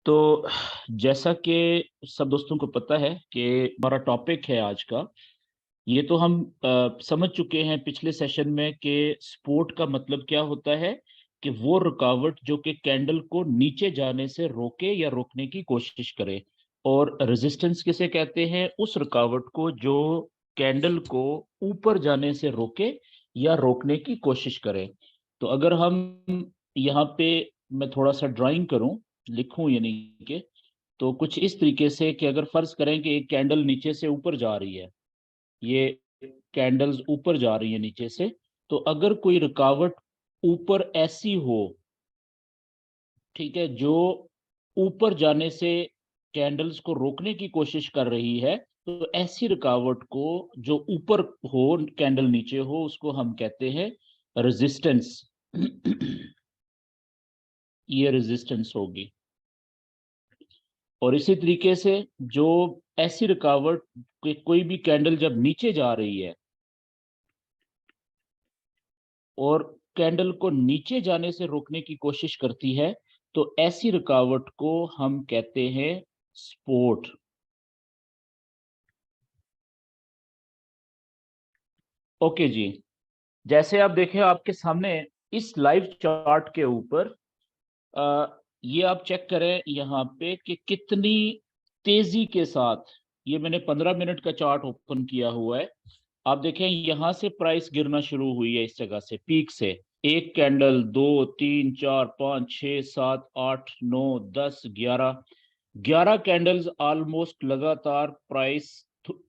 तो जैसा कि सब दोस्तों को पता है कि हमारा टॉपिक है आज का, ये तो हम समझ चुके हैं पिछले सेशन में कि सपोर्ट का मतलब क्या होता है कि वो रुकावट जो कि कैंडल को नीचे जाने से रोके या रोकने की कोशिश करे। और रेजिस्टेंस किसे कहते हैं? उस रुकावट को जो कैंडल को ऊपर जाने से रोके या रोकने की कोशिश करे। तो अगर हम यहाँ पे मैं थोड़ा सा ड्राइंग करूं, लिखूं यानी कि, तो कुछ इस तरीके से कि अगर फर्ज करें कि एक कैंडल नीचे से ऊपर जा रही है, ये कैंडल्स ऊपर जा रही है नीचे से, तो अगर कोई रुकावट ऊपर ऐसी हो, ठीक है, जो ऊपर जाने से कैंडल्स को रोकने की कोशिश कर रही है, तो ऐसी रुकावट को जो ऊपर हो, कैंडल नीचे हो, उसको हम कहते हैं रेजिस्टेंस। ये रेजिस्टेंस होगी। और इसी तरीके से जो ऐसी रुकावट कि कोई भी कैंडल जब नीचे जा रही है और कैंडल को नीचे जाने से रोकने की कोशिश करती है, तो ऐसी रुकावट को हम कहते हैं सपोर्ट। ओके जी, जैसे आप देखें आपके सामने इस लाइव चार्ट के ऊपर, ये आप चेक करें यहाँ पे कि कितनी तेजी के साथ, ये मैंने 15 मिनट का चार्ट ओपन किया हुआ है। आप देखें यहाँ से प्राइस गिरना शुरू हुई है, इस जगह से, पीक से। एक कैंडल, 2, 3, 4, 5, 6, 7, 8, 9, 10, 11, 11 कैंडल्स ऑलमोस्ट लगातार प्राइस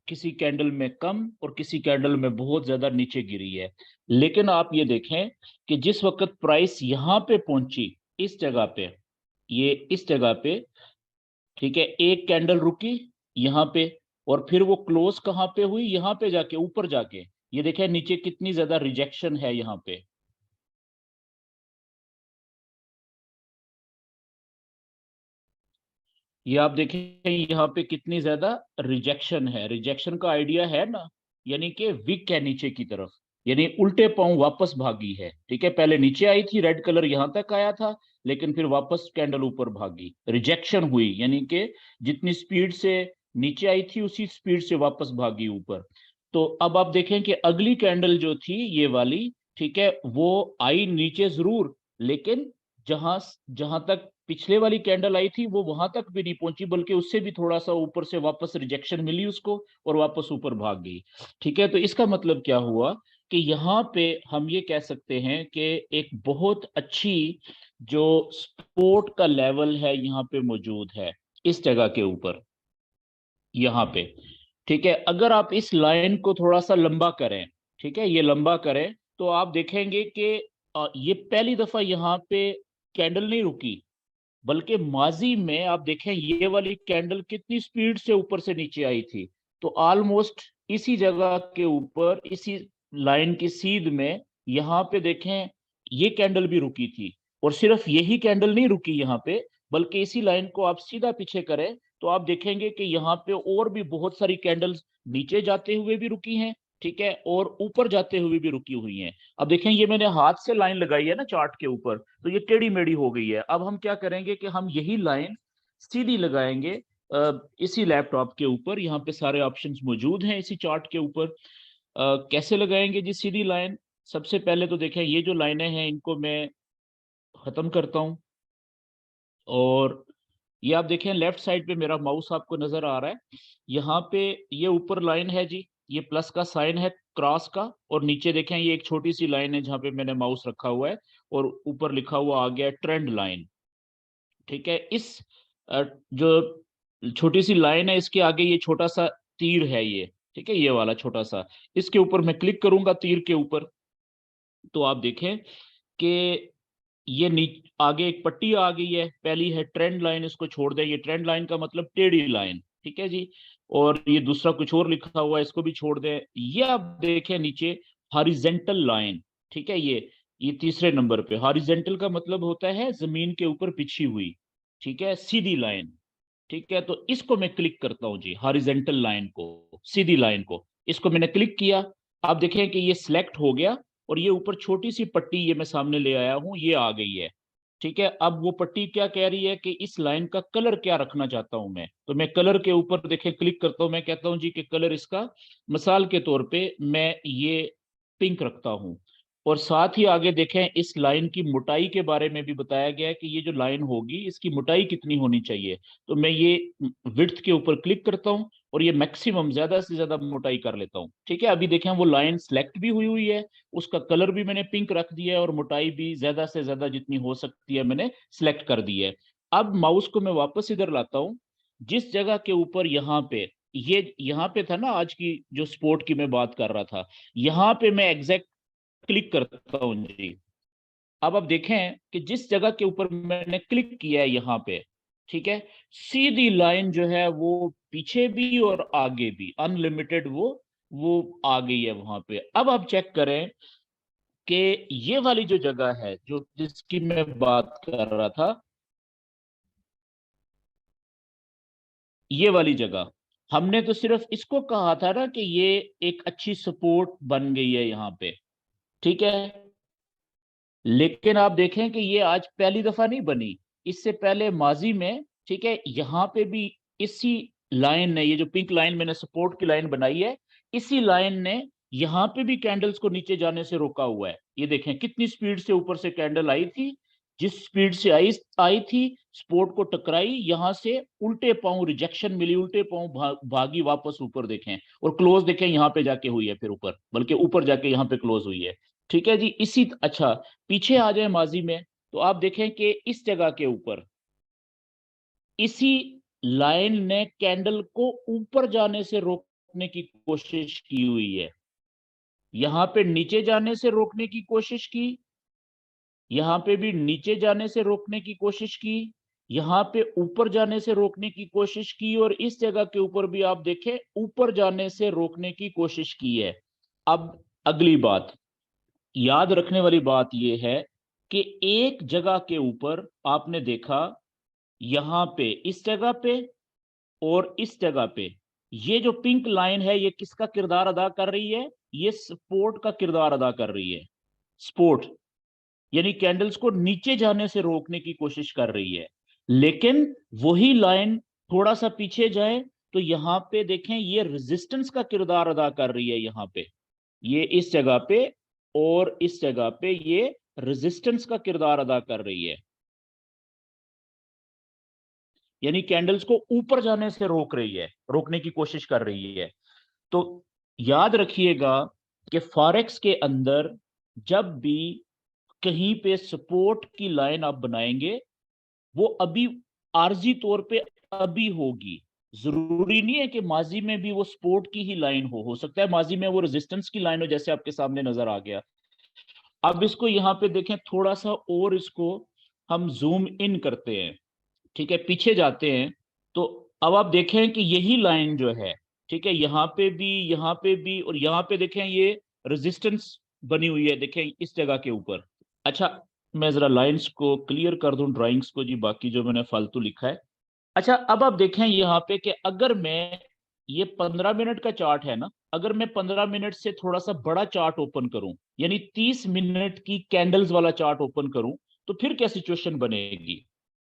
किसी कैंडल में कम और किसी कैंडल में बहुत ज्यादा नीचे गिरी है। लेकिन आप ये देखें कि जिस वक्त प्राइस यहाँ पे पहुंची, इस जगह पे, ये इस जगह पे, ठीक है, एक कैंडल रुकी यहाँ पे, और फिर वो क्लोज कहाँ पे हुई? यहाँ पे जाके, ऊपर जाके। ये देखें नीचे कितनी ज्यादा रिजेक्शन है यहाँ पे। ये आप देखें यहाँ पे कितनी ज्यादा रिजेक्शन है। रिजेक्शन का आइडिया है ना, यानी कि विक है नीचे की तरफ, यानी उल्टे पांव वापस भागी है। ठीक है, पहले नीचे आई थी, रेड कलर यहां तक आया था, लेकिन फिर वापस कैंडल ऊपर भागी, रिजेक्शन हुई, यानी कि जितनी स्पीड से नीचे आई थी उसी स्पीड से वापस भागी ऊपर। तो अब आप देखें कि अगली कैंडल जो थी, ये वाली, ठीक है, वो आई नीचे जरूर, लेकिन जहां जहां तक पिछले वाली कैंडल आई थी वो वहां तक भी नहीं पहुंची, बल्कि उससे भी थोड़ा सा ऊपर से वापस रिजेक्शन मिली उसको और वापस ऊपर भाग गई। ठीक है, तो इसका मतलब क्या हुआ कि यहाँ पे हम ये कह सकते हैं कि एक बहुत अच्छी जो सपोर्ट का लेवल है यहाँ पे मौजूद है, इस जगह के ऊपर, यहाँ पे। ठीक है, अगर आप इस लाइन को थोड़ा सा लंबा करें, ठीक है, ये लंबा करें, तो आप देखेंगे कि ये पहली दफा यहाँ पे कैंडल नहीं रुकी, बल्कि माजी में आप देखें ये वाली कैंडल कितनी स्पीड से ऊपर से नीचे आई थी। तो ऑलमोस्ट इसी जगह के ऊपर, इसी लाइन की सीध में, यहाँ पे देखें ये कैंडल भी रुकी थी। और सिर्फ यही कैंडल नहीं रुकी यहाँ पे, बल्कि इसी लाइन को आप सीधा पीछे करें तो आप देखेंगे कि यहाँ पे और भी बहुत सारी कैंडल्स नीचे जाते हुए भी रुकी हैं, ठीक है, और ऊपर जाते हुए भी रुकी हुई हैं। अब देखें ये मैंने हाथ से लाइन लगाई है ना चार्ट के ऊपर, तो ये टेढ़ी मेढ़ी हो गई है। अब हम क्या करेंगे कि हम यही लाइन सीधी लगाएंगे इसी लैपटॉप के ऊपर। यहाँ पे सारे ऑप्शंस मौजूद हैं इसी चार्ट के ऊपर। कैसे लगाएंगे जी सीधी लाइन? सबसे पहले तो देखें ये जो लाइनें हैं इनको मैं खत्म करता हूँ, और ये आप देखें लेफ्ट साइड पे मेरा माउस आपको नजर आ रहा है, यहाँ पे ये ऊपर लाइन है जी, ये प्लस का साइन है क्रॉस का, और नीचे देखें ये एक छोटी सी लाइन है जहाँ पे मैंने माउस रखा हुआ है, और ऊपर लिखा हुआ आ गया ट्रेंड लाइन। ठीक है, इस जो छोटी सी लाइन है इसके आगे ये छोटा सा तीर है ये, ठीक है, ये वाला छोटा सा, इसके ऊपर मैं क्लिक करूंगा तीर के ऊपर, तो आप देखें कि ये आगे एक पट्टी आ गई है, पहली है ट्रेंड लाइन, इसको छोड़ दें, ये ट्रेंड लाइन का मतलब टेढ़ी लाइन, ठीक है जी। और ये दूसरा कुछ और लिखा हुआ है, इसको भी छोड़ दें। ये आप देखें नीचे हॉरिजेंटल लाइन, ठीक है, ये तीसरे नंबर पे। हॉरिजेंटल का मतलब होता है जमीन के ऊपर बिछी हुई, ठीक है, सीधी लाइन। ठीक है, तो इसको मैं क्लिक करता हूं जी, हॉरिजेंटल लाइन को, सीधी लाइन को, इसको मैंने क्लिक किया। आप देखें कि ये सिलेक्ट हो गया, और ये ऊपर छोटी सी पट्टी ये मैं सामने ले आया हूं, ये आ गई है। ठीक है, अब वो पट्टी क्या कह रही है कि इस लाइन का कलर क्या रखना चाहता हूं मैं, तो मैं कलर के ऊपर देखें क्लिक करता हूं, मैं कहता हूं जी कि कलर इसका मिसाल के तौर पे मैं ये पिंक रखता हूं। और साथ ही आगे देखें इस लाइन की मोटाई के बारे में भी बताया गया है कि ये जो लाइन होगी इसकी मोटाई कितनी होनी चाहिए। तो मैं ये विड्थ के ऊपर क्लिक करता हूं और ये मैक्सिमम ज्यादा से ज्यादा मोटाई कर लेता हूं। ठीक है, अभी देखें वो लाइन सेलेक्ट भी हुई हुई है, उसका कलर भी मैंने पिंक रख दिया है और मोटाई भी ज्यादा से ज्यादा जितनी हो सकती है मैंने सिलेक्ट कर दी है। अब माउस को मैं वापस इधर लाता हूं, जिस जगह के ऊपर यहाँ पे ये यहाँ पे था ना, आज की जो स्पोर्ट की मैं बात कर रहा था, यहाँ पे मैं एग्जैक्ट क्लिक करता हूँ जी। अब आप देखें कि जिस जगह के ऊपर मैंने क्लिक किया है यहाँ पे, ठीक है, सीधी लाइन जो है वो पीछे भी और आगे भी अनलिमिटेड वो आ गई है वहां पे। अब आप चेक करें कि ये वाली जो जगह है जो जिसकी मैं बात कर रहा था, ये वाली जगह, हमने तो सिर्फ इसको कहा था ना कि ये एक अच्छी सपोर्ट बन गई है यहाँ पे। ठीक है, लेकिन आप देखें कि ये आज पहली दफा नहीं बनी, इससे पहले माजी में, ठीक है, यहाँ पे भी इसी लाइन ने, ये जो पिंक लाइन मैंने सपोर्ट की लाइन बनाई है, इसी लाइन ने यहाँ पे भी कैंडल्स को नीचे जाने से रोका हुआ है। ये देखें कितनी स्पीड से ऊपर से कैंडल आई थी, जिस स्पीड से आई आई थी, सपोर्ट को टकराई, यहां से उल्टे पांव रिजेक्शन मिली, उल्टे पांव भागी वापस ऊपर देखें, और क्लोज देखें यहाँ पे जाके हुई है, फिर ऊपर, बल्कि ऊपर जाके यहाँ पे क्लोज हुई है। ठीक है जी, इसी अच्छा पीछे आ जाए माजी में, तो आप देखें कि इस जगह के ऊपर इसी लाइन ने कैंडल को ऊपर जाने से रोकने की कोशिश की हुई है। यहां पे नीचे जाने से रोकने की कोशिश की, यहां पे भी नीचे जाने से रोकने की कोशिश की, यहां पे ऊपर जाने से रोकने की कोशिश की, और इस जगह के ऊपर भी आप देखें ऊपर जाने से रोकने की कोशिश की है। अब अगली बात, याद रखने वाली बात यह है कि एक जगह के ऊपर आपने देखा, यहां पे इस जगह पे और इस जगह पे, ये जो पिंक लाइन है ये किसका किरदार अदा कर रही है? ये सपोर्ट का किरदार अदा कर रही है। सपोर्ट यानी कैंडल्स को नीचे जाने से रोकने की कोशिश कर रही है। लेकिन वही लाइन थोड़ा सा पीछे जाए तो यहां पे देखें ये रेजिस्टेंस का किरदार अदा कर रही है। यहां पे ये इस जगह पे और इस जगह पे ये रेजिस्टेंस का किरदार अदा कर रही है, यानी कैंडल्स को ऊपर जाने से रोक रही है, रोकने की कोशिश कर रही है। तो याद रखिएगा कि फॉरेक्स के अंदर जब भी कहीं पे सपोर्ट की लाइन आप बनाएंगे, वो अभी आर्जी तौर पे अभी होगी। जरूरी नहीं है कि माजी में भी वो सपोर्ट की ही लाइन हो सकता है माजी में वो रेजिस्टेंस की लाइन हो, जैसे आपके सामने नजर आ गया। अब इसको यहाँ पे देखें थोड़ा सा, और इसको हम जूम इन करते हैं, ठीक है, पीछे जाते हैं, तो अब आप देखें कि यही लाइन जो है, ठीक है, यहाँ पे भी, यहाँ पे भी, और यहाँ पे देखें ये रेजिस्टेंस बनी हुई है, देखें इस जगह के ऊपर। अच्छा, मैं जरा लाइंस को क्लियर कर दूं, ड्राइंग्स को जी, बाकी जो मैंने फालतू लिखा है। अच्छा, अब आप देखें यहाँ पे कि अगर मैं, ये 15 मिनट का चार्ट है ना, अगर मैं 15 मिनट से थोड़ा सा बड़ा चार्ट ओपन करूं, यानी 30 मिनट की कैंडल्स वाला चार्ट ओपन करूं, तो फिर क्या सिचुएशन बनेगी,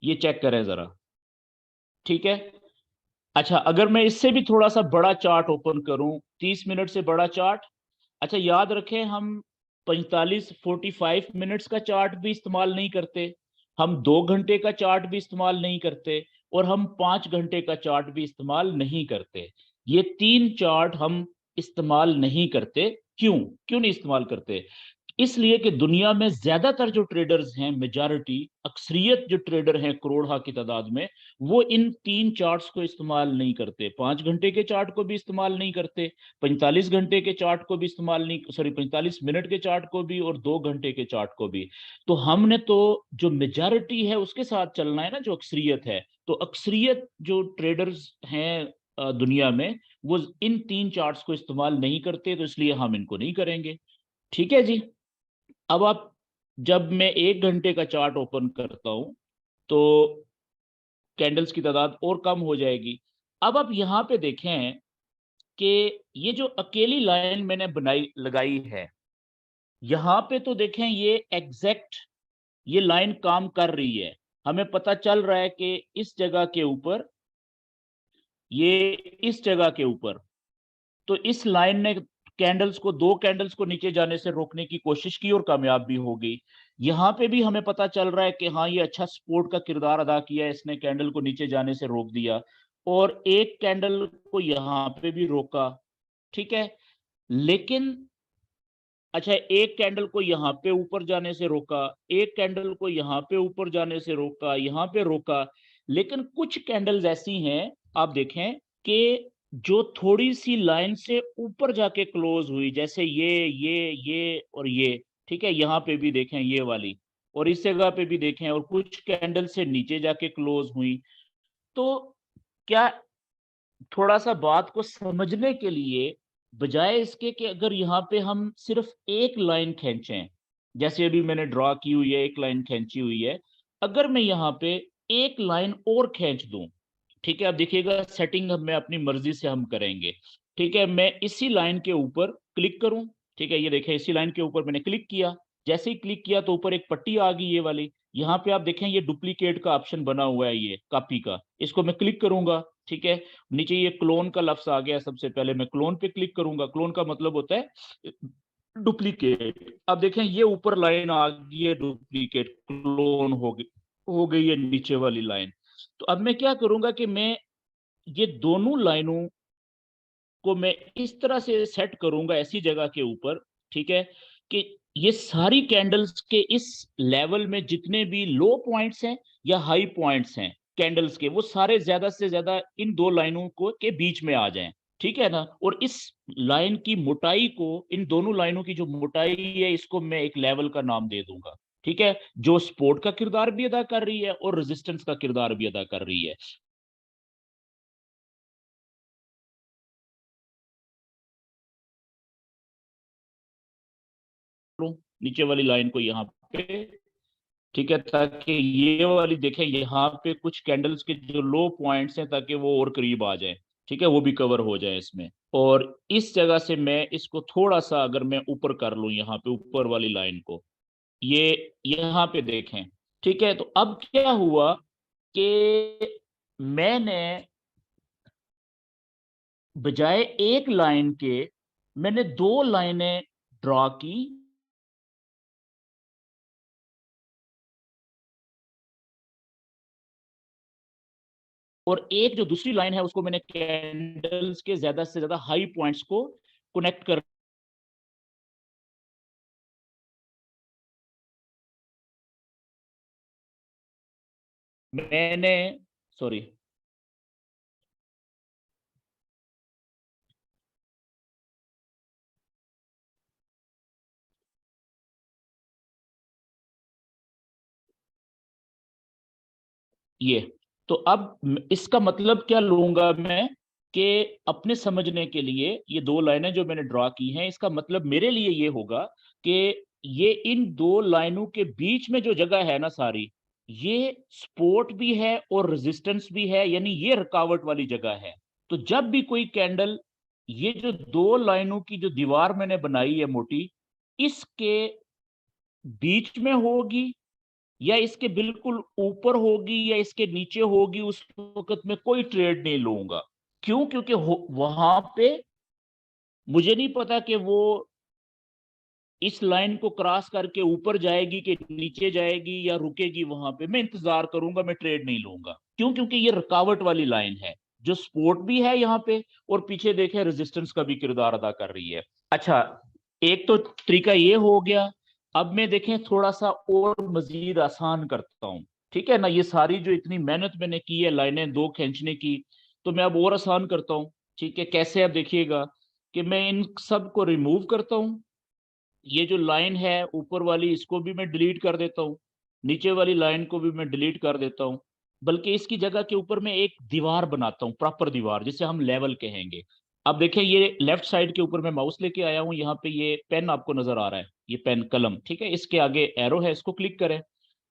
ये चेक करें जरा। ठीक है, अच्छा अगर मैं इससे भी थोड़ा सा बड़ा चार्ट ओपन करूं, 30 मिनट से बड़ा चार्ट, अच्छा याद रखें हम 45 45 मिनट्स का चार्ट भी इस्तेमाल नहीं करते, हम 2 घंटे का चार्ट भी इस्तेमाल नहीं करते, और हम 5 घंटे का चार्ट भी इस्तेमाल नहीं करते। ये तीन चार्ट हम इस्तेमाल नहीं करते। क्यों क्यों नहीं इस्तेमाल करते? इसलिए कि दुनिया में ज्यादातर जो ट्रेडर्स हैं, मेजॉरिटी, अक्सरियत जो ट्रेडर हैं करोड़ों की तादाद में, वो इन तीन चार्ट्स को इस्तेमाल नहीं करते। 5 घंटे के चार्ट को भी इस्तेमाल नहीं करते, 45 घंटे के चार्ट को भी इस्तेमाल नहीं, सॉरी 45 मिनट के चार्ट को भी, और 2 घंटे के चार्ट को भी। तो हमने तो जो मेजॉरिटी है उसके साथ चलना है ना, जो अक्सरियत है। तो अक्सरियत जो ट्रेडर्स हैं दुनिया में, वो इन तीन चार्ट्स को इस्तेमाल नहीं करते, तो इसलिए हम इनको नहीं करेंगे। ठीक है जी। अब आप, जब मैं 1 घंटे का चार्ट ओपन करता हूं तो कैंडल्स की तादाद और कम हो जाएगी। अब आप यहां पे देखें कि ये जो अकेली लाइन मैंने बनाई लगाई है, यहां पे तो देखें ये एग्जैक्ट, ये लाइन काम कर रही है, हमें पता चल रहा है कि इस जगह के ऊपर, ये इस जगह के ऊपर, तो इस लाइन ने कैंडल्स को, दो कैंडल्स को नीचे जाने से रोकने की कोशिश की और कामयाब भी हो गई। यहाँ पे भी हमें पता चल रहा है कि हाँ, ये अच्छा सपोर्ट का किरदार अदा किया, इसने कैंडल को नीचे जाने से रोक दिया, और एक कैंडल को यहाँ पे भी रोका, ठीक है। लेकिन अच्छा, एक कैंडल को यहाँ पे ऊपर जाने से रोका, एक कैंडल को यहाँ पे ऊपर जाने से रोका, यहाँ पे रोका, लेकिन कुछ कैंडल्स ऐसी हैं, आप देखें, कि जो थोड़ी सी लाइन से ऊपर जाके क्लोज हुई, जैसे ये और ये, ठीक है, यहाँ पे भी देखें ये वाली, और इस जगह पे भी देखें, और कुछ कैंडल से नीचे जाके क्लोज हुई। तो क्या, थोड़ा सा बात को समझने के लिए, बजाय इसके कि अगर यहाँ पे हम सिर्फ एक लाइन खींचें, जैसे अभी मैंने ड्रॉ की हुई है, एक लाइन खींची हुई है, अगर मैं यहाँ पे एक लाइन और खींच दूं, ठीक है, अब देखिएगा सेटिंग मैं अपनी मर्जी से हम करेंगे, ठीक है, मैं इसी लाइन के ऊपर क्लिक करूं, ठीक है, ये देखें इसी लाइन के ऊपर मैंने क्लिक किया, जैसे ही क्लिक किया तो ऊपर एक पट्टी आ गई ये वाली, यहाँ पे आप देखें ये डुप्लीकेट का ऑप्शन बना हुआ है, ये कॉपी का, इसको मैं क्लिक करूंगा, ठीक है, नीचे ये क्लोन का लफ्ज आ गया, सबसे पहले मैं क्लोन पे क्लिक करूंगा, क्लोन का मतलब होता है डुप्लीकेट। अब देखें ये ऊपर लाइन आ गई है डुप्लीकेट, क्लोन हो गई है नीचे वाली लाइन। तो अब मैं क्या करूंगा कि मैं ये दोनों लाइनों को मैं इस तरह से सेट करूंगा ऐसी जगह के ऊपर, ठीक है, कि ये सारी कैंडल्स के इस लेवल में जितने भी लो पॉइंट्स हैं या हाई पॉइंट्स हैं कैंडल्स के, वो सारे ज्यादा से ज्यादा इन दो लाइनों को के बीच में आ जाएं, ठीक है ना। और इस लाइन की मोटाई को, इन दोनों लाइनों की जो मोटाई है, इसको मैं एक लेवल का नाम दे दूंगा, ठीक है, जो सपोर्ट का किरदार भी अदा कर रही है और रेजिस्टेंस का किरदार भी अदा कर रही है। नीचे वाली लाइन को यहाँ पे, ठीक है, ताकि ये वाली देखें, यहाँ पे कुछ कैंडल्स के जो लो पॉइंट्स हैं, ताकि वो और करीब आ जाए, ठीक है, वो भी कवर हो जाए इसमें। और इस जगह से मैं इसको थोड़ा सा अगर मैं ऊपर कर लूं, यहाँ पे ऊपर वाली लाइन को, ये यहाँ पे देखें, ठीक है, तो अब क्या हुआ कि मैंने बजाय एक लाइन के, मैंने दो लाइनें ड्रॉ की, और एक जो दूसरी लाइन है उसको मैंने कैंडल्स के ज्यादा से ज्यादा हाई पॉइंट्स को कनेक्ट कर, मैंने, सॉरी, ये, तो अब इसका मतलब क्या लूंगा मैं, कि अपने समझने के लिए ये दो लाइनें जो मैंने ड्रॉ की हैं, इसका मतलब मेरे लिए ये होगा कि ये इन दो लाइनों के बीच में जो जगह है ना सारी, ये सपोर्ट भी है और रेजिस्टेंस भी है, यानी ये रुकावट वाली जगह है। तो जब भी कोई कैंडल ये जो दो लाइनों की जो दीवार मैंने बनाई है मोटी, इसके बीच में होगी या इसके बिल्कुल ऊपर होगी या इसके नीचे होगी, उस वक्त मैं कोई ट्रेड नहीं लूंगा। क्यों? क्योंकि वहां पे मुझे नहीं पता कि वो इस लाइन को क्रॉस करके ऊपर जाएगी कि नीचे जाएगी या रुकेगी, वहां पे मैं इंतजार करूंगा, मैं ट्रेड नहीं लूंगा। क्यों? क्योंकि ये रुकावट वाली लाइन है, जो सपोर्ट भी है यहाँ पे, और पीछे देखे रेजिस्टेंस का भी किरदार अदा कर रही है। अच्छा, एक तो तरीका ये हो गया। अब मैं देखें थोड़ा सा और मजीद आसान करता हूँ, ठीक है ना, ये सारी जो इतनी मेहनत मैंने की है लाइनें दो खींचने की, तो मैं अब और आसान करता हूँ, ठीक है, कैसे, अब देखिएगा कि मैं इन सब को रिमूव करता हूँ। ये जो लाइन है ऊपर वाली, इसको भी मैं डिलीट कर देता हूँ, नीचे वाली लाइन को भी मैं डिलीट कर देता हूँ, बल्कि इसकी जगह के ऊपर मैं एक दीवार बनाता हूँ, प्रॉपर दीवार, जिसे हम लेवल कहेंगे। अब देखें, ये लेफ्ट साइड के ऊपर मैं माउस लेके आया हूँ, यहाँ पे ये पेन आपको नजर आ रहा है, ये पेन कलम, ठीक है, इसके आगे एरो है, इसको क्लिक करें,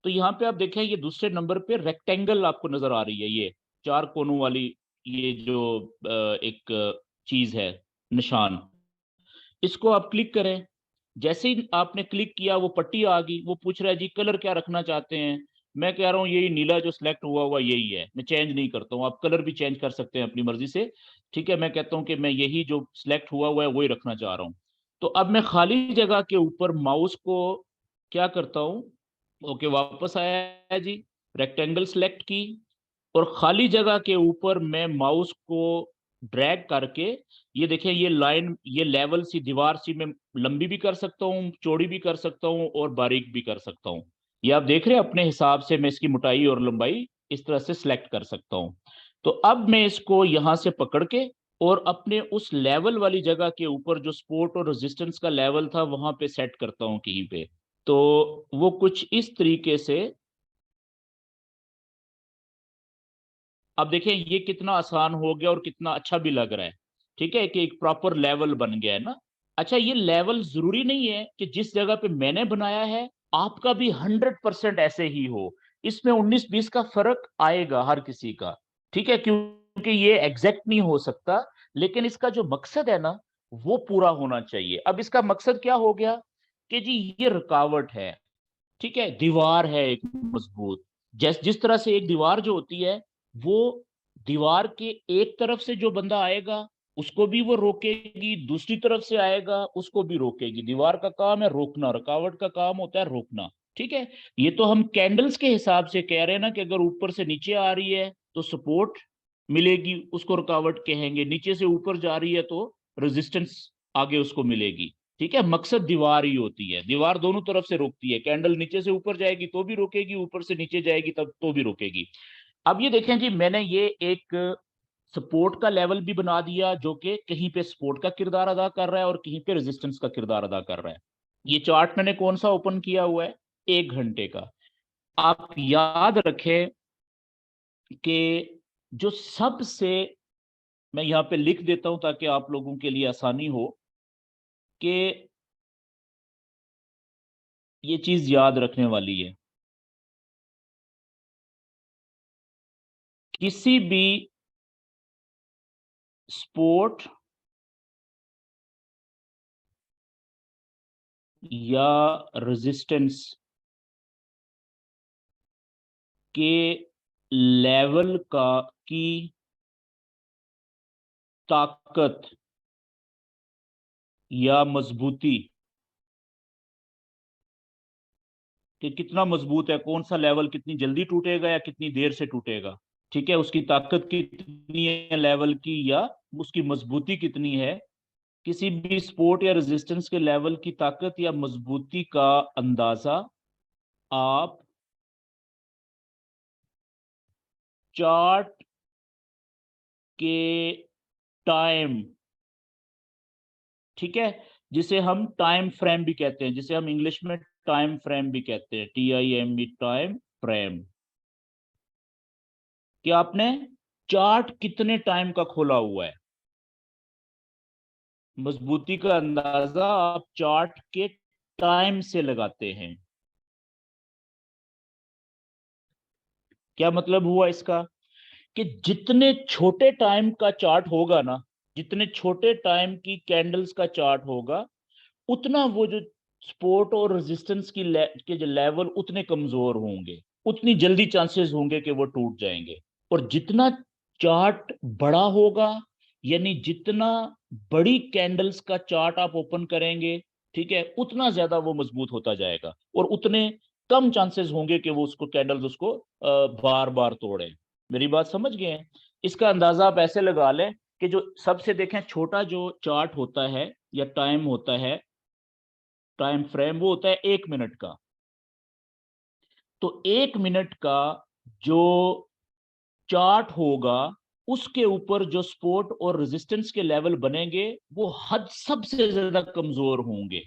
तो यहाँ पे आप देखें ये दूसरे नंबर पे रेक्टेंगल आपको नजर आ रही है, ये चार कोनों वाली, ये जो एक चीज है, निशान, इसको आप क्लिक करें। जैसे ही आपने क्लिक किया वो पट्टी आ गई, वो पूछ रहा है जी कलर क्या रखना चाहते हैं। मैं कह रहा हूँ यही नीला जो सिलेक्ट हुआ हुआ यही है, मैं चेंज नहीं करता हूँ। आप कलर भी चेंज कर सकते हैं अपनी मर्जी से, ठीक है। मैं कहता हूँ कि मैं यही जो सिलेक्ट हुआ हुआ है वही रखना चाह रहा हूँ। तो अब मैं खाली जगह के ऊपर माउस को क्या करता हूँ, ओके वापस आया है जी, रेक्टेंगल सिलेक्ट की, और खाली जगह के ऊपर मैं माउस को ड्रैग करके, ये देखें ये लाइन, ये लेवल सी दीवार सी मैं लंबी भी कर सकता हूँ, चौड़ी भी कर सकता हूँ और बारीक भी कर सकता हूँ। ये आप देख रहे हैं अपने हिसाब से मैं इसकी मोटाई और लंबाई इस तरह से सिलेक्ट कर सकता हूँ। तो अब मैं इसको यहां से पकड़ के और अपने उस लेवल वाली जगह के ऊपर जो सपोर्ट और रेजिस्टेंस का लेवल था वहां पे सेट करता हूँ कहीं पे। तो वो कुछ इस तरीके से, अब देखें ये कितना आसान हो गया और कितना अच्छा भी लग रहा है, ठीक है, कि एक प्रॉपर लेवल बन गया है ना। अच्छा, ये लेवल जरूरी नहीं है कि जिस जगह पे मैंने बनाया है आपका भी 100% ऐसे ही हो। इसमें 19-20 का फर्क आएगा हर किसी का, ठीक है, क्योंकि ये एग्जैक्ट नहीं हो सकता, लेकिन इसका जो मकसद है ना वो पूरा होना चाहिए। अब इसका मकसद क्या हो गया कि जी ये रुकावट है, ठीक है, दीवार है एक मजबूत। जिस तरह से एक दीवार जो होती है, वो दीवार के एक तरफ से जो बंदा आएगा उसको भी वो रोकेगी, दूसरी तरफ से आएगा उसको भी रोकेगी। दीवार का काम है रोकना, रुकावट का काम होता है रोकना, ठीक है। ये तो हम कैंडल्स के हिसाब से कह रहे हैं ना कि अगर ऊपर से नीचे आ रही है तो सपोर्ट मिलेगी, उसको रुकावट कहेंगे, नीचे से ऊपर जा रही है तो रेजिस्टेंस आगे उसको मिलेगी, ठीक है। मकसद दीवार ही होती है, दीवार दोनों तरफ से रोकती है, कैंडल नीचे से ऊपर जाएगी तो भी रोकेगी, ऊपर से नीचे जाएगी तब तो भी रोकेगी। अब ये देखें जी, मैंने ये एक सपोर्ट का लेवल भी बना दिया जो कि कहीं पे सपोर्ट का किरदार अदा कर रहा है और कहीं पे रेजिस्टेंस का किरदार अदा कर रहा है। ये चार्ट मैंने कौन सा ओपन किया हुआ है, 1 घंटे का। आप याद रखें कि जो सबसे, मैं यहाँ पे लिख देता हूं ताकि आप लोगों के लिए आसानी हो कि ये चीज याद रखने वाली है। किसी भी स्पोर्ट या रेजिस्टेंस के लेवल का की ताकत या मजबूती, कि कितना मजबूत है, कौन सा लेवल कितनी जल्दी टूटेगा या कितनी देर से टूटेगा, ठीक है, उसकी ताकत कितनी है लेवल की या उसकी मजबूती कितनी है। किसी भी सपोर्ट या रेजिस्टेंस के लेवल की ताकत या मजबूती का अंदाजा आप चार्ट के टाइम, ठीक है, जिसे हम टाइम फ्रेम भी कहते हैं, जिसे हम इंग्लिश में टाइम फ्रेम भी कहते हैं, TIME, टाइम फ्रेम, कि आपने चार्ट कितने टाइम का खोला हुआ है। मजबूती का अंदाजा आप चार्ट के टाइम से लगाते हैं। क्या मतलब हुआ इसका, कि जितने छोटे टाइम का चार्ट होगा ना, जितने छोटे टाइम की कैंडल्स का चार्ट होगा, उतना वो जो सपोर्ट और रेजिस्टेंस के जो लेवल उतने कमजोर होंगे, उतनी जल्दी चांसेस होंगे कि वो टूट जाएंगे। और जितना चार्ट बड़ा होगा, यानी जितना बड़ी कैंडल्स का चार्ट आप ओपन करेंगे, ठीक है, उतना ज्यादा वो मजबूत होता जाएगा और उतने कम चांसेस होंगे कि वो उसको कैंडल्स उसको बार बार तोड़े। मेरी बात समझ गए हैं? इसका अंदाजा आप ऐसे लगा लें कि जो सबसे देखें छोटा जो चार्ट होता है या टाइम होता है, टाइम फ्रेम वो होता है 1 मिनट का। तो 1 मिनट का जो चार्ट होगा उसके ऊपर जो सपोर्ट और रेजिस्टेंस के लेवल बनेंगे वो हद सबसे ज्यादा कमजोर होंगे।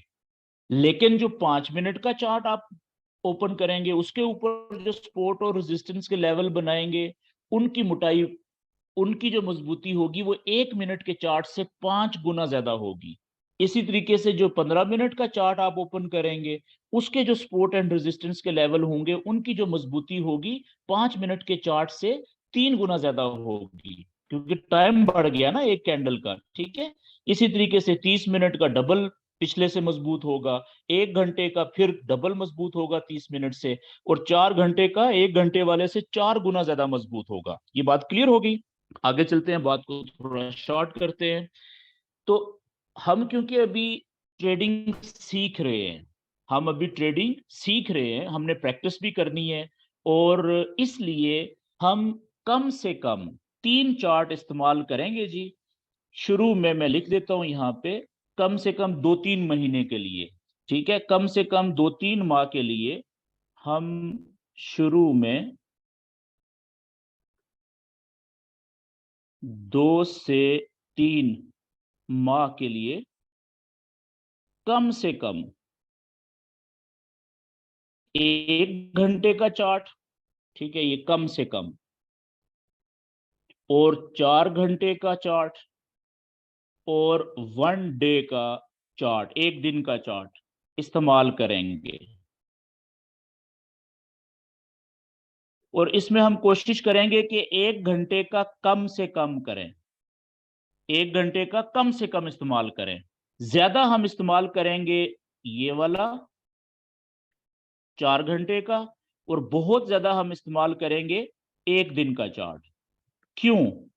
लेकिन जो 5 मिनट का चार्ट आप ओपन करेंगे उसके ऊपर जो सपोर्ट और रेजिस्टेंस के लेवल बनाएंगे, उनकी मोटाई, उनकी जो मजबूती होगी वो 1 मिनट के चार्ट से 5 गुना ज्यादा होगी। इसी तरीके से जो 15 मिनट का चार्ट आप ओपन करेंगे उसके जो सपोर्ट एंड रेजिस्टेंस के लेवल होंगे, उनकी जो मजबूती होगी 5 मिनट के चार्ट से 3 गुना ज्यादा होगी, क्योंकि टाइम बढ़ गया ना एक कैंडल का, ठीक है। इसी तरीके से 30 मिनट का डबल पिछले से मजबूत होगा, 1 घंटे का फिर डबल मजबूत होगा 30 मिनट से, और 4 घंटे का 1 घंटे वाले से 4 गुना ज्यादा मजबूत होगा। ये बात क्लियर होगी। आगे चलते हैं, बात को थोड़ा शॉर्ट करते हैं। तो हम क्योंकि अभी ट्रेडिंग सीख रहे हैं, हमने प्रैक्टिस भी करनी है, और इसलिए हम कम से कम 3 चार्ट इस्तेमाल करेंगे जी। शुरू में मैं लिख देता हूं यहाँ पे, कम से कम 2-3 महीने के लिए, ठीक है, कम से कम 2-3 माह के लिए हम शुरू में 2 से 3 माह के लिए कम से कम 1 घंटे का चार्ट, ठीक है, ये कम से कम, और 4 घंटे का चार्ट, और 1 डे का चार्ट, 1 दिन का चार्ट इस्तेमाल करेंगे। और इसमें हम कोशिश करेंगे कि 1 घंटे का कम से कम करें, 1 घंटे का कम से कम इस्तेमाल करें। ज्यादा हम इस्तेमाल करेंगे ये वाला 4 घंटे का, और बहुत ज्यादा हम इस्तेमाल करेंगे 1 दिन का चार्ट। क्यों?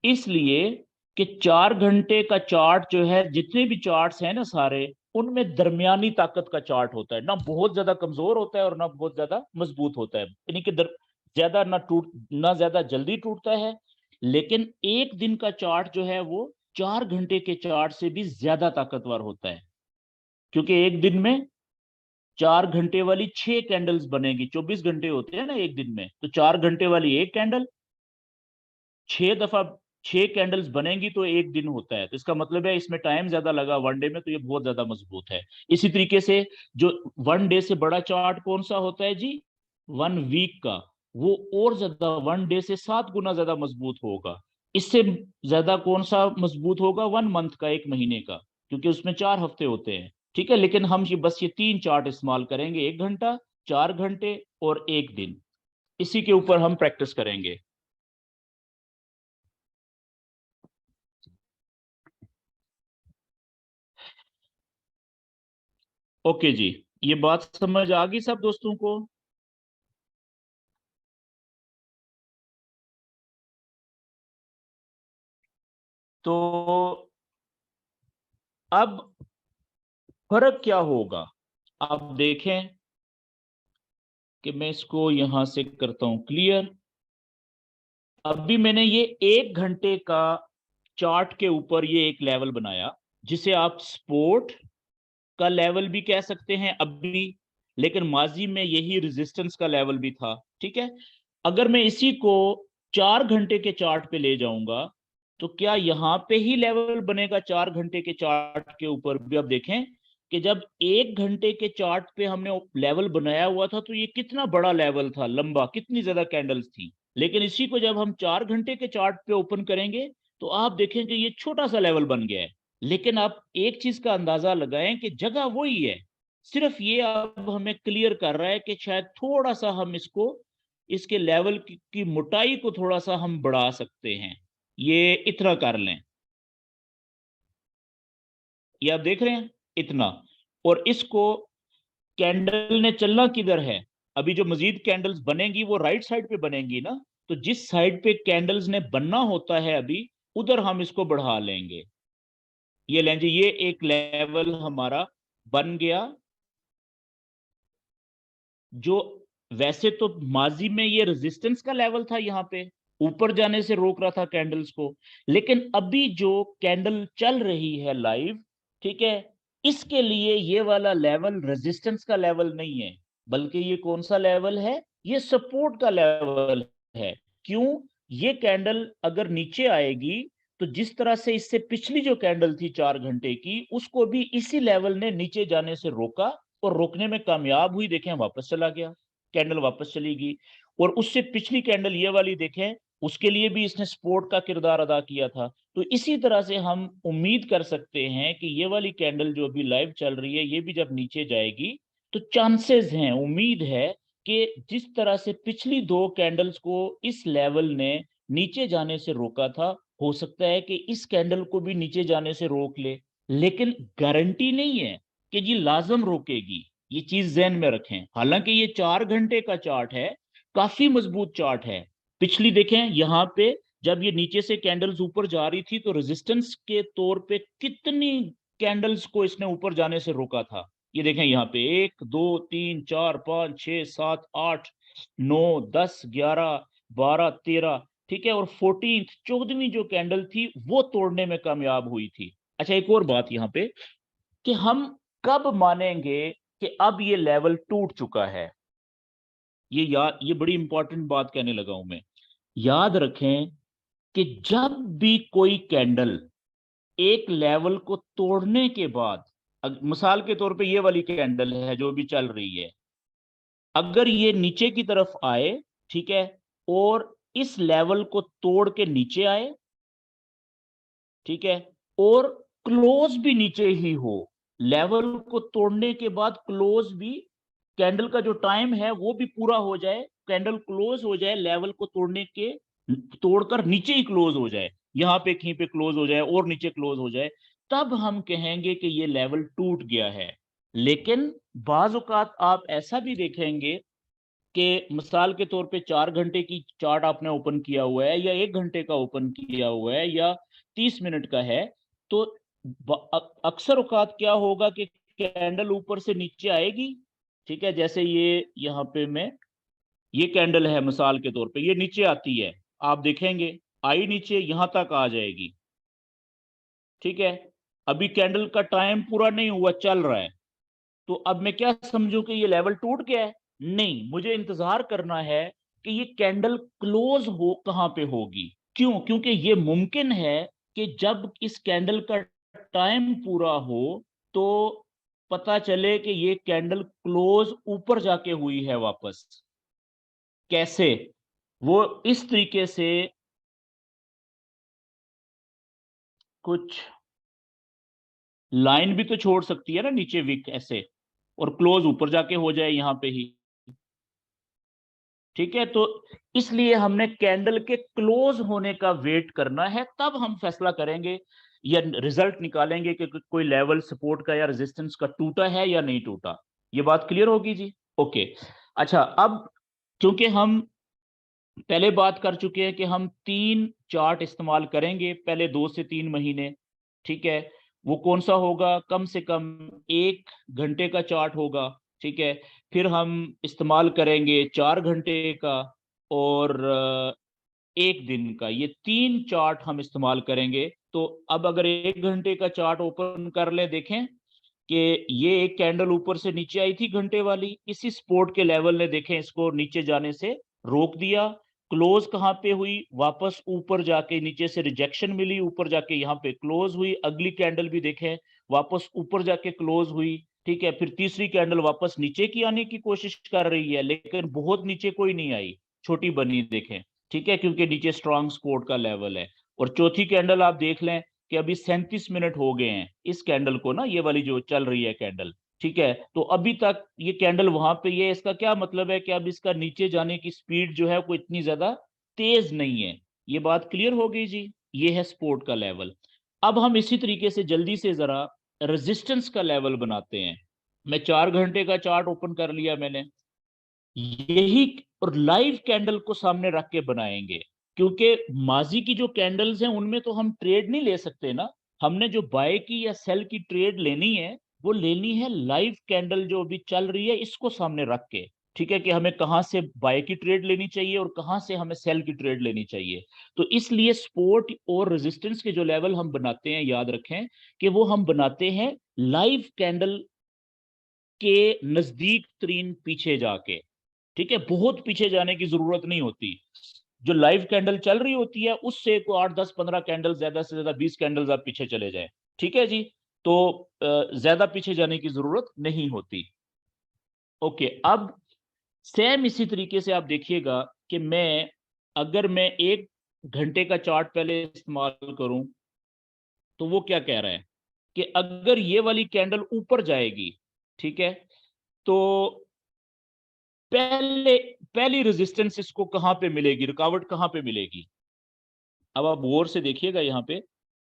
इसलिए कि 4 घंटे का चार्ट जो है, जितने भी चार्ट्स हैं ना सारे, उनमें दरमियानी ताकत का चार्ट होता है, ना बहुत ज्यादा कमजोर होता है और ना बहुत ज्यादा मजबूत होता है, यानी कि ज्यादा ना ज्यादा जल्दी टूटता है। लेकिन 1 दिन का चार्ट जो है वो 4 घंटे के चार्ट से भी ज्यादा ताकतवर होता है, क्योंकि 1 दिन में 4 घंटे वाली 6 कैंडल्स बनेगी। 24 घंटे होते हैं ना 1 दिन में, तो 4 घंटे वाली 1 कैंडल, 6 दफा 6 कैंडल्स बनेंगी तो 1 दिन होता है। तो इसका मतलब है इसमें टाइम ज्यादा लगा 1 डे में, तो ये बहुत ज्यादा मजबूत है। इसी तरीके से जो 1 डे से बड़ा चार्ट कौन सा होता है जी, 1 वीक का, वो और ज्यादा 1 डे से 7 गुना ज्यादा मजबूत होगा। इससे ज्यादा कौन सा मजबूत होगा, 1 मंथ का, 1 महीने का, क्योंकि उसमें 4 हफ्ते होते हैं, ठीक है। लेकिन हम ये बस ये 3 चार्ट इस्तेमाल करेंगे, 1 घंटा, 4 घंटे और 1 दिन। इसी के ऊपर हम प्रैक्टिस करेंगे। ओके जी, ये बात समझ आ गई सब दोस्तों को? तो अब फर्क क्या होगा, आप देखें कि मैं इसको यहां से करता हूं क्लियर। अभी मैंने ये 1 घंटे का चार्ट के ऊपर ये एक लेवल बनाया, जिसे आप सपोर्ट का लेवल भी कह सकते हैं अभी, लेकिन माजी में यही रेजिस्टेंस का लेवल भी था, ठीक है। अगर मैं इसी को 4 घंटे के चार्ट पे ले जाऊंगा, तो क्या यहां पे ही लेवल बनेगा 4 घंटे के चार्ट के ऊपर भी? अब देखें कि जब 1 घंटे के चार्ट पे हमने लेवल बनाया हुआ था, तो ये कितना बड़ा लेवल था, लंबा, कितनी ज्यादा कैंडल्स थी। लेकिन इसी को जब हम 4 घंटे के चार्ट पे ओपन करेंगे, तो आप देखेंगे ये छोटा सा लेवल बन गया है। लेकिन आप एक चीज का अंदाजा लगाएं कि जगह वही है, सिर्फ ये अब हमें क्लियर कर रहा है कि शायद थोड़ा सा हम इसको, इसके लेवल की मोटाई को थोड़ा सा हम बढ़ा सकते हैं। ये इतना कर लें, ये आप देख रहे हैं, इतना। और इसको, कैंडल ने चलना किधर है, अभी जो मजीद कैंडल्स बनेंगी वो राइट साइड पे बनेंगी ना, तो जिस साइड पे कैंडल्स ने बनना होता है अभी, उधर हम इसको बढ़ा लेंगे। ये लें जी, ये एक लेवल हमारा बन गया, जो वैसे तो माजी में ये रेजिस्टेंस का लेवल था, यहाँ पे ऊपर जाने से रोक रहा था कैंडल्स को। लेकिन अभी जो कैंडल चल रही है लाइव, ठीक है, इसके लिए ये वाला लेवल रेजिस्टेंस का लेवल नहीं है, बल्कि ये कौन सा लेवल है, ये सपोर्ट का लेवल है। क्यों? ये कैंडल अगर नीचे आएगी, तो जिस तरह से इससे पिछली जो कैंडल थी 4 घंटे की, उसको भी इसी लेवल ने नीचे जाने से रोका, और रोकने में कामयाब हुई। देखें, वापस चला गया, कैंडल वापस चली गई। और उससे पिछली कैंडल ये वाली देखें, उसके लिए भी इसने सपोर्ट का किरदार अदा किया था। तो इसी तरह से हम उम्मीद कर सकते हैं कि ये वाली कैंडल जो अभी लाइव चल रही है, ये भी जब नीचे जाएगी, तो चांसेस हैं, उम्मीद है कि जिस तरह से पिछली 2 कैंडल्स को इस लेवल ने नीचे जाने से रोका था, हो सकता है कि इस कैंडल को भी नीचे जाने से रोक ले। लेकिन गारंटी नहीं है कि ये लाजम रोकेगी। ये चीज जहन में रखें। हालांकि ये 4 घंटे का चार्ट है, काफी मजबूत चार्ट है। पिछली देखें यहाँ पे, जब ये नीचे से कैंडल्स ऊपर जा रही थी तो रेजिस्टेंस के तौर पे कितनी कैंडल्स को इसने ऊपर जाने से रोका था। ये देखें यहाँ पे 1 2 3 4 5 6 7 8 9 10 11 12 13, ठीक है, और 14वीं जो कैंडल थी वो तोड़ने में कामयाब हुई थी। अच्छा, एक और बात यहाँ पे कि हम कब मानेंगे कि अब ये लेवल टूट चुका है। ये बड़ी इंपॉर्टेंट बात कहने लगा हूं मैं। याद रखें कि जब भी कोई कैंडल एक लेवल को तोड़ने के बाद, मिसाल के तौर पे ये वाली कैंडल है जो भी चल रही है, अगर ये नीचे की तरफ आए, ठीक है, और इस लेवल को तोड़ के नीचे आए, ठीक है, और क्लोज भी नीचे ही हो, लेवल को तोड़ने के बाद क्लोज भी, कैंडल का जो टाइम है वो भी पूरा हो जाए, कैंडल क्लोज हो जाए, लेवल को तोड़कर नीचे ही क्लोज हो जाए, यहां पे कहीं पे क्लोज हो जाए और नीचे क्लोज हो जाए, तब हम कहेंगे कि ये लेवल टूट गया है। लेकिन बाज औकात आप ऐसा भी देखेंगे कि मिसाल के तौर पे 4 घंटे की चार्ट आपने ओपन किया हुआ है, या 1 घंटे का ओपन किया हुआ है, या 30 मिनट का है, तो अक्सर औकात क्या होगा कि कैंडल ऊपर से नीचे आएगी, ठीक है, जैसे ये यहाँ पे मैं, ये कैंडल है मिसाल के तौर पे, ये नीचे आती है, आप देखेंगे आई नीचे यहां तक आ जाएगी, ठीक है, अभी कैंडल का टाइम पूरा नहीं हुआ, चल रहा है, तो अब मैं क्या समझूं कि ये लेवल टूट गया है? नहीं, मुझे इंतजार करना है कि ये कैंडल क्लोज हो कहां पे होगी। क्यों? क्योंकि ये मुमकिन है कि जब इस कैंडल का टाइम पूरा हो तो पता चले कि ये कैंडल क्लोज ऊपर जाके हुई है वापस। कैसे? वो इस तरीके से कुछ लाइन भी तो छोड़ सकती है ना नीचे विक ऐसे, और क्लोज ऊपर जाके हो जाए यहां पे ही, ठीक है। तो इसलिए हमने कैंडल के क्लोज होने का वेट करना है, तब हम फैसला करेंगे या रिजल्ट निकालेंगे कि कोई लेवल सपोर्ट का या रेजिस्टेंस का टूटा है या नहीं टूटा। ये बात क्लियर होगी जी? ओके। अच्छा, अब क्योंकि हम पहले बात कर चुके हैं कि हम 3 चार्ट इस्तेमाल करेंगे पहले 2 से 3 महीने, ठीक है, वो कौन सा होगा? कम से कम 1 घंटे का चार्ट होगा, ठीक है, फिर हम इस्तेमाल करेंगे 4 घंटे का, और 1 दिन का, ये 3 चार्ट हम इस्तेमाल करेंगे। तो अब अगर 1 घंटे का चार्ट ओपन कर ले, देखें कि ये एक कैंडल ऊपर से नीचे आई थी घंटे वाली, इसी सपोर्ट के लेवल ने देखें इसको नीचे जाने से रोक दिया। क्लोज कहाँ पे हुई? वापस ऊपर जाके, नीचे से रिजेक्शन मिली, ऊपर जाके यहाँ पे क्लोज हुई। अगली कैंडल भी देखें, वापस ऊपर जाके क्लोज हुई, ठीक है। फिर तीसरी कैंडल वापस नीचे की आने की कोशिश कर रही है, लेकिन बहुत नीचे कोई नहीं आई, छोटी बनी, देखें, ठीक है, क्योंकि नीचे स्ट्रॉन्ग सपोर्ट का लेवल है। और चौथी कैंडल आप देख लें कि अभी 37 मिनट हो गए हैं इस कैंडल को ना, ये वाली जो चल रही है कैंडल, ठीक है, तो अभी तक ये कैंडल वहां पे ये, इसका क्या मतलब है कि अब इसका नीचे जाने की स्पीड जो है कोई इतनी ज्यादा तेज नहीं है। ये बात क्लियर हो गई जी? ये है सपोर्ट का लेवल। अब हम इसी तरीके से जल्दी से जरा रेजिस्टेंस का लेवल बनाते हैं। मैं 4 घंटे का चार्ट ओपन कर लिया मैंने, यही और लाइव कैंडल को सामने रख के बनाएंगे, क्योंकि माजी की जो कैंडल्स हैं उनमें तो हम ट्रेड नहीं ले सकते ना। हमने जो बाय की या सेल की ट्रेड लेनी है वो लेनी है लाइव कैंडल जो अभी चल रही है इसको सामने रख के, ठीक है, कि हमें कहां से बाय की ट्रेड लेनी चाहिए और कहां से हमें सेल की ट्रेड लेनी चाहिए। तो इसलिए सपोर्ट और रेजिस्टेंस के जो लेवल हम बनाते हैं, याद रखें कि वो हम बनाते हैं लाइव कैंडल के नजदीक तरीन पीछे जाके, ठीक है, बहुत पीछे जाने की जरूरत नहीं होती। जो लाइव कैंडल चल रही होती है उससे को 8 10 15 कैंडल, ज्यादा से ज्यादा 20 कैंडल्स आप पीछे चले जाएं, ठीक है जी। तो ज्यादा पीछे जाने की जरूरत नहीं होती। ओके, अब सेम इसी तरीके से आप देखिएगा कि अगर मैं 1 घंटे का चार्ट पहले इस्तेमाल करूं, तो वो क्या कह रहा है कि अगर ये वाली कैंडल ऊपर जाएगी, ठीक है, तो पहले पहली रेजिस्टेंस इसको कहां पे मिलेगी, रुकावट कहां पे मिलेगी? अब आप गौर से देखिएगा यहाँ पे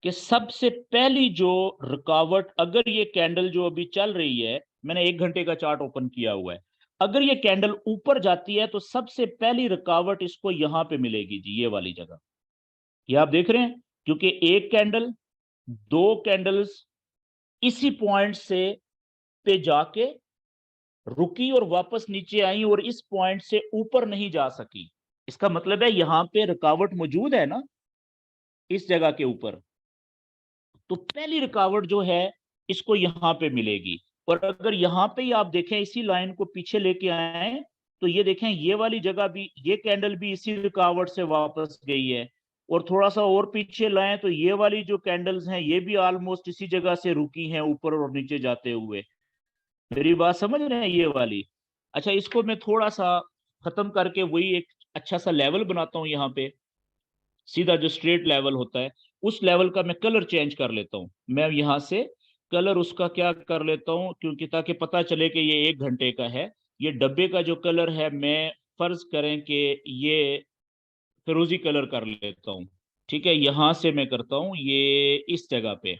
कि सबसे पहली जो रुकावट, अगर ये कैंडल जो अभी चल रही है, मैंने 1 घंटे का चार्ट ओपन किया हुआ है, अगर ये कैंडल ऊपर जाती है तो सबसे पहली रुकावट इसको यहां पे मिलेगी जी, ये वाली जगह। ये आप देख रहे हैं, क्योंकि एक कैंडल, दो कैंडल्स इसी पॉइंट से पे जाके रुकी और वापस नीचे आई और इस पॉइंट से ऊपर नहीं जा सकी। इसका मतलब है यहां पे रुकावट मौजूद है ना, इस जगह के ऊपर। तो पहली रुकावट जो है इसको यहां पे मिलेगी। और अगर यहां पे ही आप देखें, इसी लाइन को पीछे लेके आए, तो ये देखें ये वाली जगह भी, ये कैंडल भी इसी रुकावट से वापस गई है। और थोड़ा सा और पीछे लाएं तो ये वाली जो कैंडल्स हैं ये भी ऑलमोस्ट इसी जगह से रुकी हैं, ऊपर और नीचे जाते हुए। मेरी बात समझ रहे हैं ये वाली? अच्छा, इसको मैं थोड़ा सा खत्म करके वही एक अच्छा सा लेवल बनाता हूँ यहाँ पे, सीधा जो स्ट्रेट लेवल होता है उस लेवल का मैं कलर चेंज कर लेता हूँ। मैं यहाँ से कलर उसका क्या कर लेता हूँ, क्योंकि ताकि पता चले कि ये 1 घंटे का है। ये डब्बे का जो कलर है, मैं फर्ज करें कि ये फिरोजी कलर कर लेता हूँ। ठीक है, यहां से मैं करता हूँ ये इस जगह पे,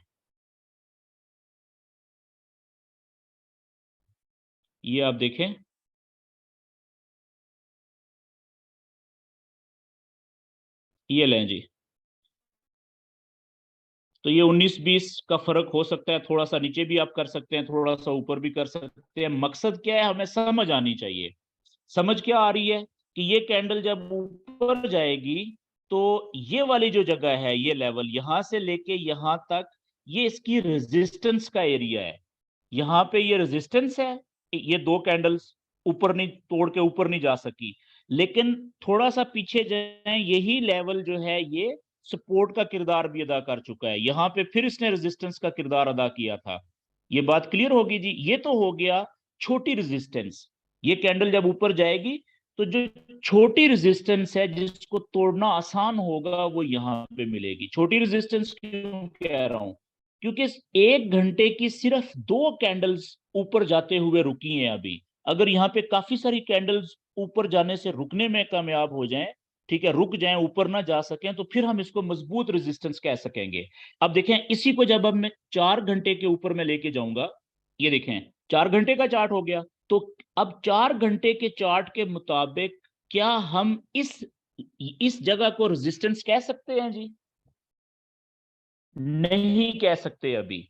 ये आप देखें, ये लें जी। तो ये 19-20 का फर्क हो सकता है, थोड़ा सा नीचे भी आप कर सकते हैं, थोड़ा सा ऊपर भी कर सकते हैं। मकसद क्या है, हमें समझ आनी चाहिए। समझ क्या आ रही है कि ये कैंडल जब ऊपर जाएगी तो ये वाली जो जगह है, ये लेवल यहां से लेके यहां तक, ये इसकी रेजिस्टेंस का एरिया है। यहाँ पे ये रेजिस्टेंस है, ये दो कैंडल्स ऊपर नहीं, तोड़ के ऊपर नहीं जा सकी। लेकिन थोड़ा सा पीछे जाए, यही लेवल जो है ये सपोर्ट का किरदार भी अदा कर चुका है। यहाँ पे फिर इसने रेजिस्टेंस का किरदार अदा किया था। ये बात क्लियर होगी जी? ये तो हो गया छोटी रेजिस्टेंस। ये कैंडल जब ऊपर जाएगी तो जो छोटी रेजिस्टेंस है जिसको तोड़ना आसान होगा वो यहाँ पे मिलेगी। छोटी रेजिस्टेंस क्यों कह रहा हूं? क्योंकि 1 घंटे की सिर्फ 2 कैंडल्स ऊपर जाते हुए रुकी हैं अभी। अगर यहाँ पे काफी सारी कैंडल्स ऊपर जाने से रुकने में कामयाब हो जाएं, ठीक है, रुक जाएं, ऊपर ना जा सकें, तो फिर हम इसको मजबूत रेजिस्टेंस कह सकेंगे। अब देखें, इसी को जब अब मैं 4 घंटे के ऊपर में लेके जाऊंगा, ये देखें 4 घंटे का चार्ट हो गया। तो अब 4 घंटे के चार्ट के मुताबिक क्या हम इस जगह को रेजिस्टेंस कह सकते हैं जी? नहीं कह सकते अभी।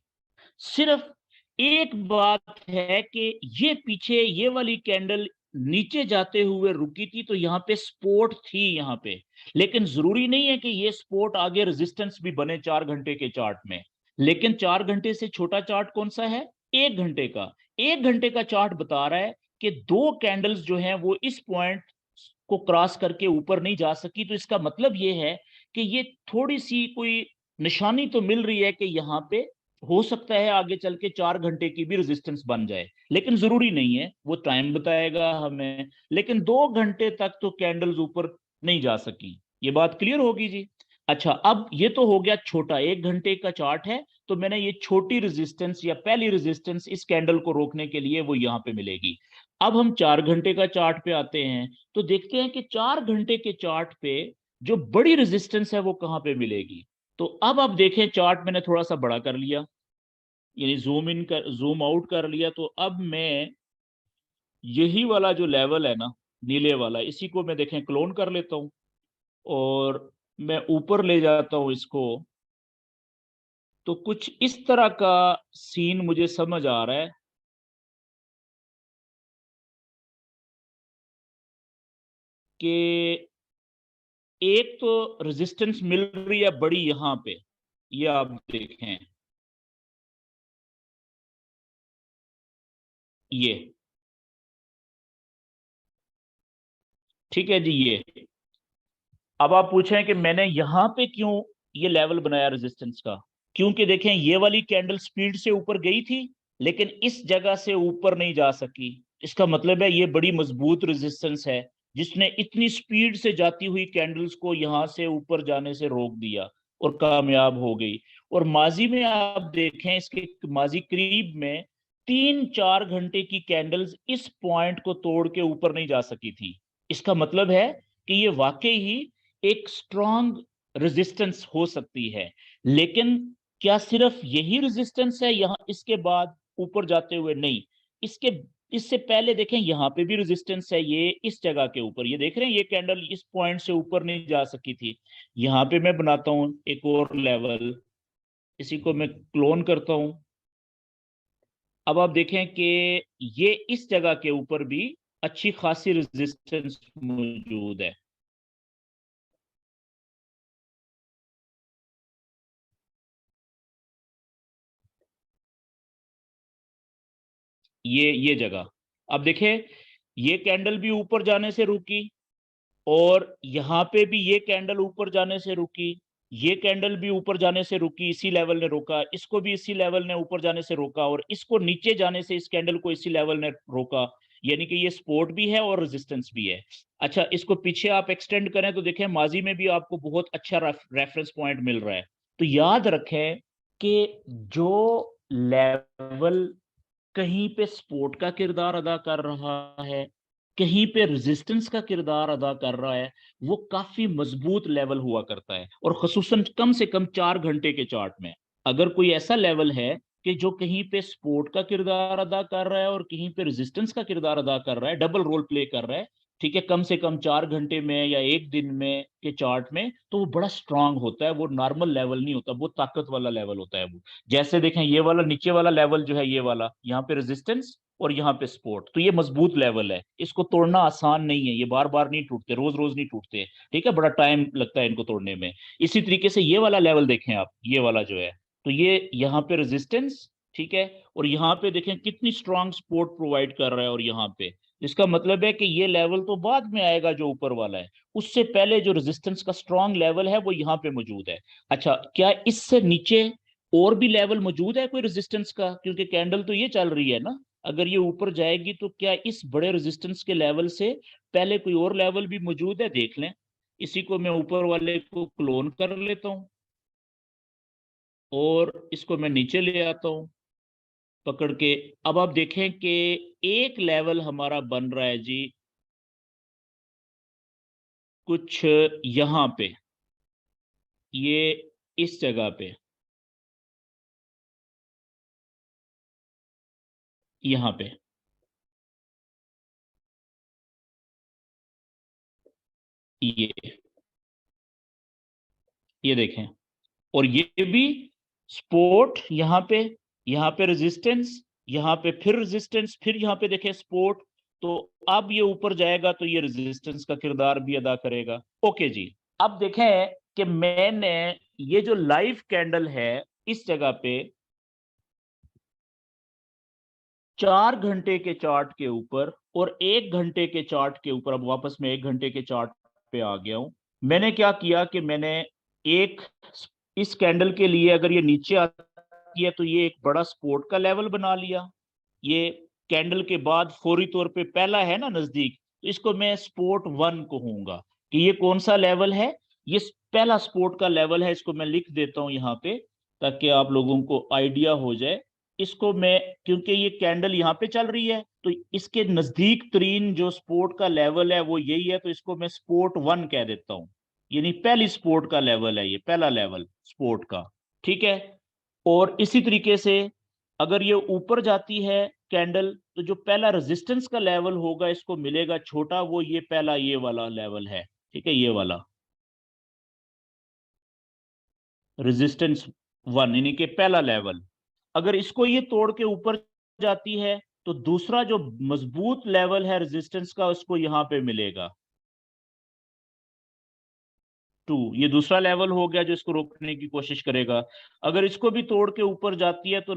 सिर्फ एक बात है कि ये पीछे ये वाली कैंडल नीचे जाते हुए रुकी थी, तो यहाँ पे सपोर्ट थी यहाँ पे। लेकिन जरूरी नहीं है कि ये सपोर्ट आगे रेजिस्टेंस भी बने 4 घंटे के चार्ट में। लेकिन 4 घंटे से छोटा चार्ट कौन सा है? 1 घंटे का। 1 घंटे का चार्ट बता रहा है कि 2 कैंडल्स जो हैं वो इस पॉइंट को क्रॉस करके ऊपर नहीं जा सकी। तो इसका मतलब ये है कि ये थोड़ी सी कोई निशानी तो मिल रही है कि यहाँ पे हो सकता है आगे चल के 4 घंटे की भी रेजिस्टेंस बन जाए। लेकिन जरूरी नहीं है, वो टाइम बताएगा हमें। लेकिन 2 घंटे तक तो कैंडल्स ऊपर नहीं जा सकी। ये बात क्लियर होगी जी? अच्छा, अब ये तो हो गया छोटा, 1 घंटे का चार्ट है, तो मैंने ये छोटी रेजिस्टेंस या पहली रेजिस्टेंस इस कैंडल को रोकने के लिए वो यहाँ पे मिलेगी। अब हम 4 घंटे का चार्ट पे आते हैं, तो देखते हैं कि 4 घंटे के चार्ट पे जो बड़ी रेजिस्टेंस है वो कहाँ पे मिलेगी। तो अब आप देखें, चार्ट मैंने थोड़ा सा बड़ा कर लिया, यानी जूम इन कर, जूम आउट कर लिया। तो अब मैं यही वाला जो लेवल है ना, नीले वाला, इसी को मैं देखें क्लोन कर लेता हूं और मैं ऊपर ले जाता हूं इसको। तो कुछ इस तरह का सीन मुझे समझ आ रहा है कि एक तो रेजिस्टेंस मिल रही है बड़ी यहां पे, ये आप देखें, ये ठीक है जी। ये अब आप पूछें कि मैंने यहां पे क्यों ये लेवल बनाया रेजिस्टेंस का? क्योंकि देखें, ये वाली कैंडल स्पीड से ऊपर गई थी लेकिन इस जगह से ऊपर नहीं जा सकी। इसका मतलब है ये बड़ी मजबूत रेजिस्टेंस है जिसने इतनी स्पीड से जाती हुई कैंडल्स को यहां से ऊपर जाने से रोक दिया और कामयाब हो गई। और माजी में आप देखें, इसके माजी करीब में 3-4 घंटे की कैंडल्स इस पॉइंट को तोड़ के ऊपर नहीं जा सकी थी। इसका मतलब है कि ये वाकई ही एक स्ट्रांग रेजिस्टेंस हो सकती है। लेकिन क्या सिर्फ यही रेजिस्टेंस है यहाँ इसके बाद ऊपर जाते हुए? नहीं, इसके इससे पहले देखें यहाँ पे भी रेजिस्टेंस है, ये इस जगह के ऊपर, ये देख रहे हैं ये कैंडल इस पॉइंट से ऊपर नहीं जा सकी थी। यहाँ पे मैं बनाता हूं एक और लेवल, इसी को मैं क्लोन करता हूं। अब आप देखें कि ये इस जगह के ऊपर भी अच्छी खासी रेजिस्टेंस मौजूद है। ये जगह, अब देखें ये कैंडल भी ऊपर जाने से रुकी, और यहाँ पे भी ये कैंडल ऊपर जाने से रुकी, ये कैंडल भी ऊपर जाने से रुकी, इसी लेवल ने रोका, इसको भी इसी लेवल ने ऊपर जाने से रोका, और इसको नीचे जाने से इस कैंडल को इसी लेवल ने रोका। यानी कि ये सपोर्ट भी है और रेजिस्टेंस भी है। अच्छा, इसको पीछे आप एक्सटेंड करें तो देखें माजी में भी आपको बहुत अच्छा रेफरेंस पॉइंट मिल रहा है। तो याद रखें कि जो लेवल कहीं पे सपोर्ट का किरदार अदा कर रहा है, कहीं पे रेजिस्टेंस का किरदार अदा कर रहा है, वो काफी मजबूत लेवल हुआ करता है, और खसूसन कम से कम 4 घंटे के चार्ट में। अगर कोई ऐसा लेवल है कि जो कहीं पे सपोर्ट का किरदार अदा कर रहा है और कहीं पे रेजिस्टेंस का किरदार अदा कर रहा है, डबल रोल प्ले कर रहा है, ठीक है, कम से कम 4 घंटे में या एक दिन में के चार्ट में, तो वो बड़ा स्ट्रांग होता है, वो नॉर्मल लेवल नहीं होता, वो ताकत वाला लेवल होता है वो। जैसे देखें ये वाला नीचे वाला लेवल जो है, ये वाला यहाँ पे रेजिस्टेंस और यहाँ पे सपोर्ट, तो ये मजबूत लेवल है, इसको तोड़ना आसान नहीं है, ये बार बार नहीं टूटते, रोज रोज नहीं टूटते, ठीक है, बड़ा टाइम लगता है इनको तोड़ने में। इसी तरीके से ये वाला लेवल देखें आप, ये वाला जो है, तो ये यहाँ पे रेजिस्टेंस, ठीक है, और यहाँ पे देखें कितनी स्ट्रांग सपोर्ट प्रोवाइड कर रहा है, और यहाँ पे इसका मतलब है कि ये लेवल तो बाद में आएगा जो ऊपर वाला है, उससे पहले जो रेजिस्टेंस का स्ट्रांग लेवल है वो यहाँ पे मौजूद है। अच्छा, क्या इससे नीचे और भी लेवल मौजूद है कोई रेजिस्टेंस का? क्योंकि कैंडल तो ये चल रही है ना, अगर ये ऊपर जाएगी तो क्या इस बड़े रेजिस्टेंस के लेवल से पहले कोई और लेवल भी मौजूद है? देख लें, इसी को मैं ऊपर वाले को क्लोन कर लेता हूं, और इसको मैं नीचे ले आता हूं पकड़ के। अब आप देखें कि एक लेवल हमारा बन रहा है जी कुछ यहां पे, ये इस जगह पे, यहां पे, ये ये देखें, और ये भी सपोर्ट यहाँ पे रेजिस्टेंस, यहाँ पे फिर रेजिस्टेंस, फिर यहाँ पे देखें सपोर्ट। तो अब ये ऊपर जाएगा तो ये रेजिस्टेंस का किरदार भी अदा करेगा। ओके जी, अब देखें कि मैंने ये जो लाइव कैंडल है इस जगह पे 4 घंटे के चार्ट के ऊपर और 1 घंटे के चार्ट के ऊपर, अब वापस मैं 1 घंटे के चार्ट पे आ गया हूं। मैंने क्या किया कि मैंने एक, इस कैंडल के लिए अगर ये नीचे आती है तो ये एक बड़ा सपोर्ट का लेवल बना लिया, ये कैंडल के बाद फौरी तौर पे पहला है ना नजदीक, तो इसको मैं सपोर्ट 1 कहूंगा कि ये कौन सा लेवल है, ये पहला सपोर्ट का लेवल है। इसको मैं लिख देता हूं यहाँ पे ताकि आप लोगों को आइडिया हो जाए। इसको मैं, क्योंकि ये कैंडल यहाँ पे चल रही है तो इसके नजदीक तरीन जो सपोर्ट का लेवल है वो यही है, तो इसको मैं सपोर्ट 1 कह देता हूँ, यानी पहली सपोर्ट का लेवल है, ये पहला लेवल सपोर्ट का, ठीक है। और इसी तरीके से अगर ये ऊपर जाती है कैंडल तो जो पहला रेजिस्टेंस का लेवल होगा इसको मिलेगा छोटा, वो ये पहला ये वाला लेवल है, ठीक है, ये वाला रेजिस्टेंस 1 यानी कि पहला लेवल। अगर इसको ये तोड़ के ऊपर जाती है तो दूसरा जो मजबूत लेवल है रेजिस्टेंस का उसको यहां पे मिलेगा 2, ये दूसरा लेवल हो गया जो इसको रोकने की कोशिश करेगा। अगर इसको भी तोड़ के ऊपर जाती है तो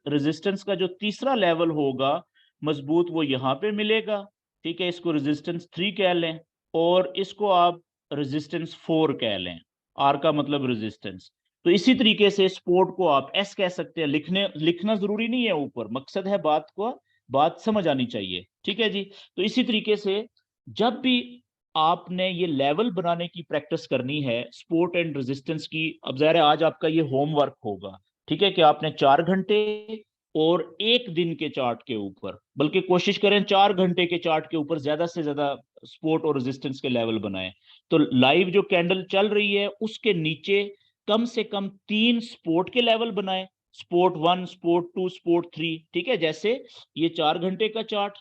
रेजिस्टेंस का जो तीसरा लेवल होगा मजबूत वो यहाँ पे मिलेगा, ठीक है, इसको रेजिस्टेंस 3 कह लें, और इसको आप रेजिस्टेंस 4 कह लें, आर का मतलब रेजिस्टेंस। तो इसी तरीके से सपोर्ट को आप एस कह सकते हैं, लिखना जरूरी नहीं है ऊपर, मकसद है बात को, बात समझ आनी चाहिए, ठीक है जी। तो इसी तरीके से जब भी आपने ये लेवल बनाने की प्रैक्टिस करनी है सपोर्ट एंड रेजिस्टेंस की, अब ज़ाहिर है आज आपका ये होमवर्क होगा, ठीक है, कि आपने 4 घंटे और एक दिन के चार्ट के ऊपर, बल्कि कोशिश करें 4 घंटे के चार्ट के ऊपर ज्यादा से ज्यादा सपोर्ट और रेजिस्टेंस के लेवल बनाए। तो लाइव जो कैंडल चल रही है उसके नीचे कम से कम 3 सपोर्ट के लेवल बनाए, सपोर्ट 1, सपोर्ट 2, सपोर्ट 3। ठीक है, जैसे ये 4 घंटे का चार्ट,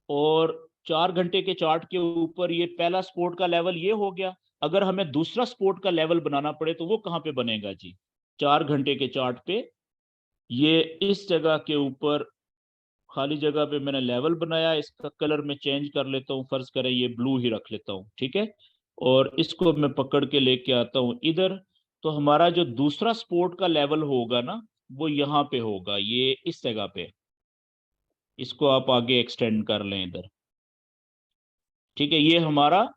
और 4 घंटे के चार्ट के ऊपर ये पहला सपोर्ट का लेवल ये हो गया। अगर हमें दूसरा सपोर्ट का लेवल बनाना पड़े तो वो कहाँ पे बनेगा जी? 4 घंटे के चार्ट पे ये इस जगह के ऊपर खाली जगह पे मैंने लेवल बनाया, इसका कलर मैं चेंज कर लेता हूँ, फर्ज करें ये ब्लू ही रख लेता हूँ, ठीक है। और इसको मैं पकड़ के लेके आता हूँ इधर। तो हमारा जो दूसरा सपोर्ट का लेवल होगा ना, वो यहाँ पे होगा, ये इस जगह पे। इसको आप आगे एक्सटेंड कर लें इधर, ठीक है। ये हमारा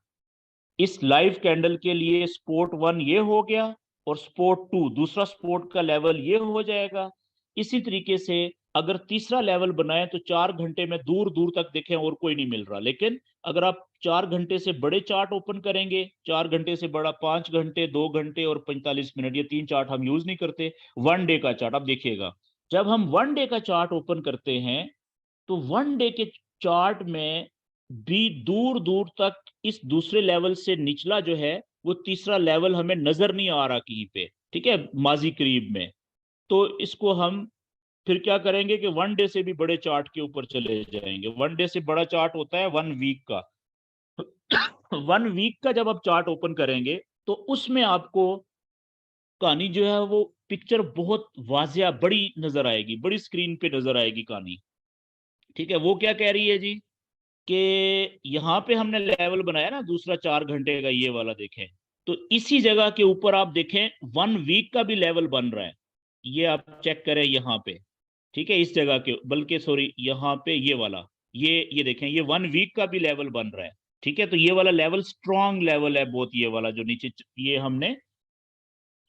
इस लाइव कैंडल के लिए सपोर्ट 1 ये हो गया, और सपोर्ट 2 दूसरा सपोर्ट का लेवल ये हो जाएगा। इसी तरीके से अगर तीसरा लेवल बनाए तो 4 घंटे में दूर दूर तक देखें और कोई नहीं मिल रहा, लेकिन अगर आप 4 घंटे से बड़े चार्ट ओपन करेंगे, 4 घंटे से बड़ा 5 घंटे, 2 घंटे और 45 मिनट, ये 3 चार्ट हम यूज नहीं करते। 1 डे का चार्ट आप देखिएगा, जब हम 1 डे का चार्ट ओपन करते हैं तो 1 डे के चार्ट में भी दूर दूर तक इस दूसरे लेवल से निचला जो है वो तीसरा लेवल हमें नजर नहीं आ रहा कहीं पे, ठीक है, माजी करीब में। तो इसको हम फिर क्या करेंगे कि 1 डे से भी बड़े चार्ट के ऊपर चले जाएंगे। 1 डे से बड़ा चार्ट होता है 1 वीक का। 1 वीक का जब आप चार्ट ओपन करेंगे तो उसमें आपको कहानी जो है वो पिक्चर बहुत वाजिया बड़ी नजर आएगी, बड़ी स्क्रीन पे नजर आएगी कहानी, ठीक है। वो क्या कह रही है जी कि यहाँ पे हमने लेवल बनाया ना दूसरा 4 घंटे का, ये वाला देखें, तो इसी जगह के ऊपर आप देखें 1 वीक का भी लेवल बन रहा है। ये आप चेक करें यहाँ पे, ठीक है, इस जगह के, बल्कि सॉरी यहाँ पे ये वाला, ये देखें, ये 1 वीक का भी लेवल बन रहा है, ठीक है। तो ये वाला लेवल स्ट्रॉन्ग लेवल है बहुत, ये वाला जो नीचे ये हमने,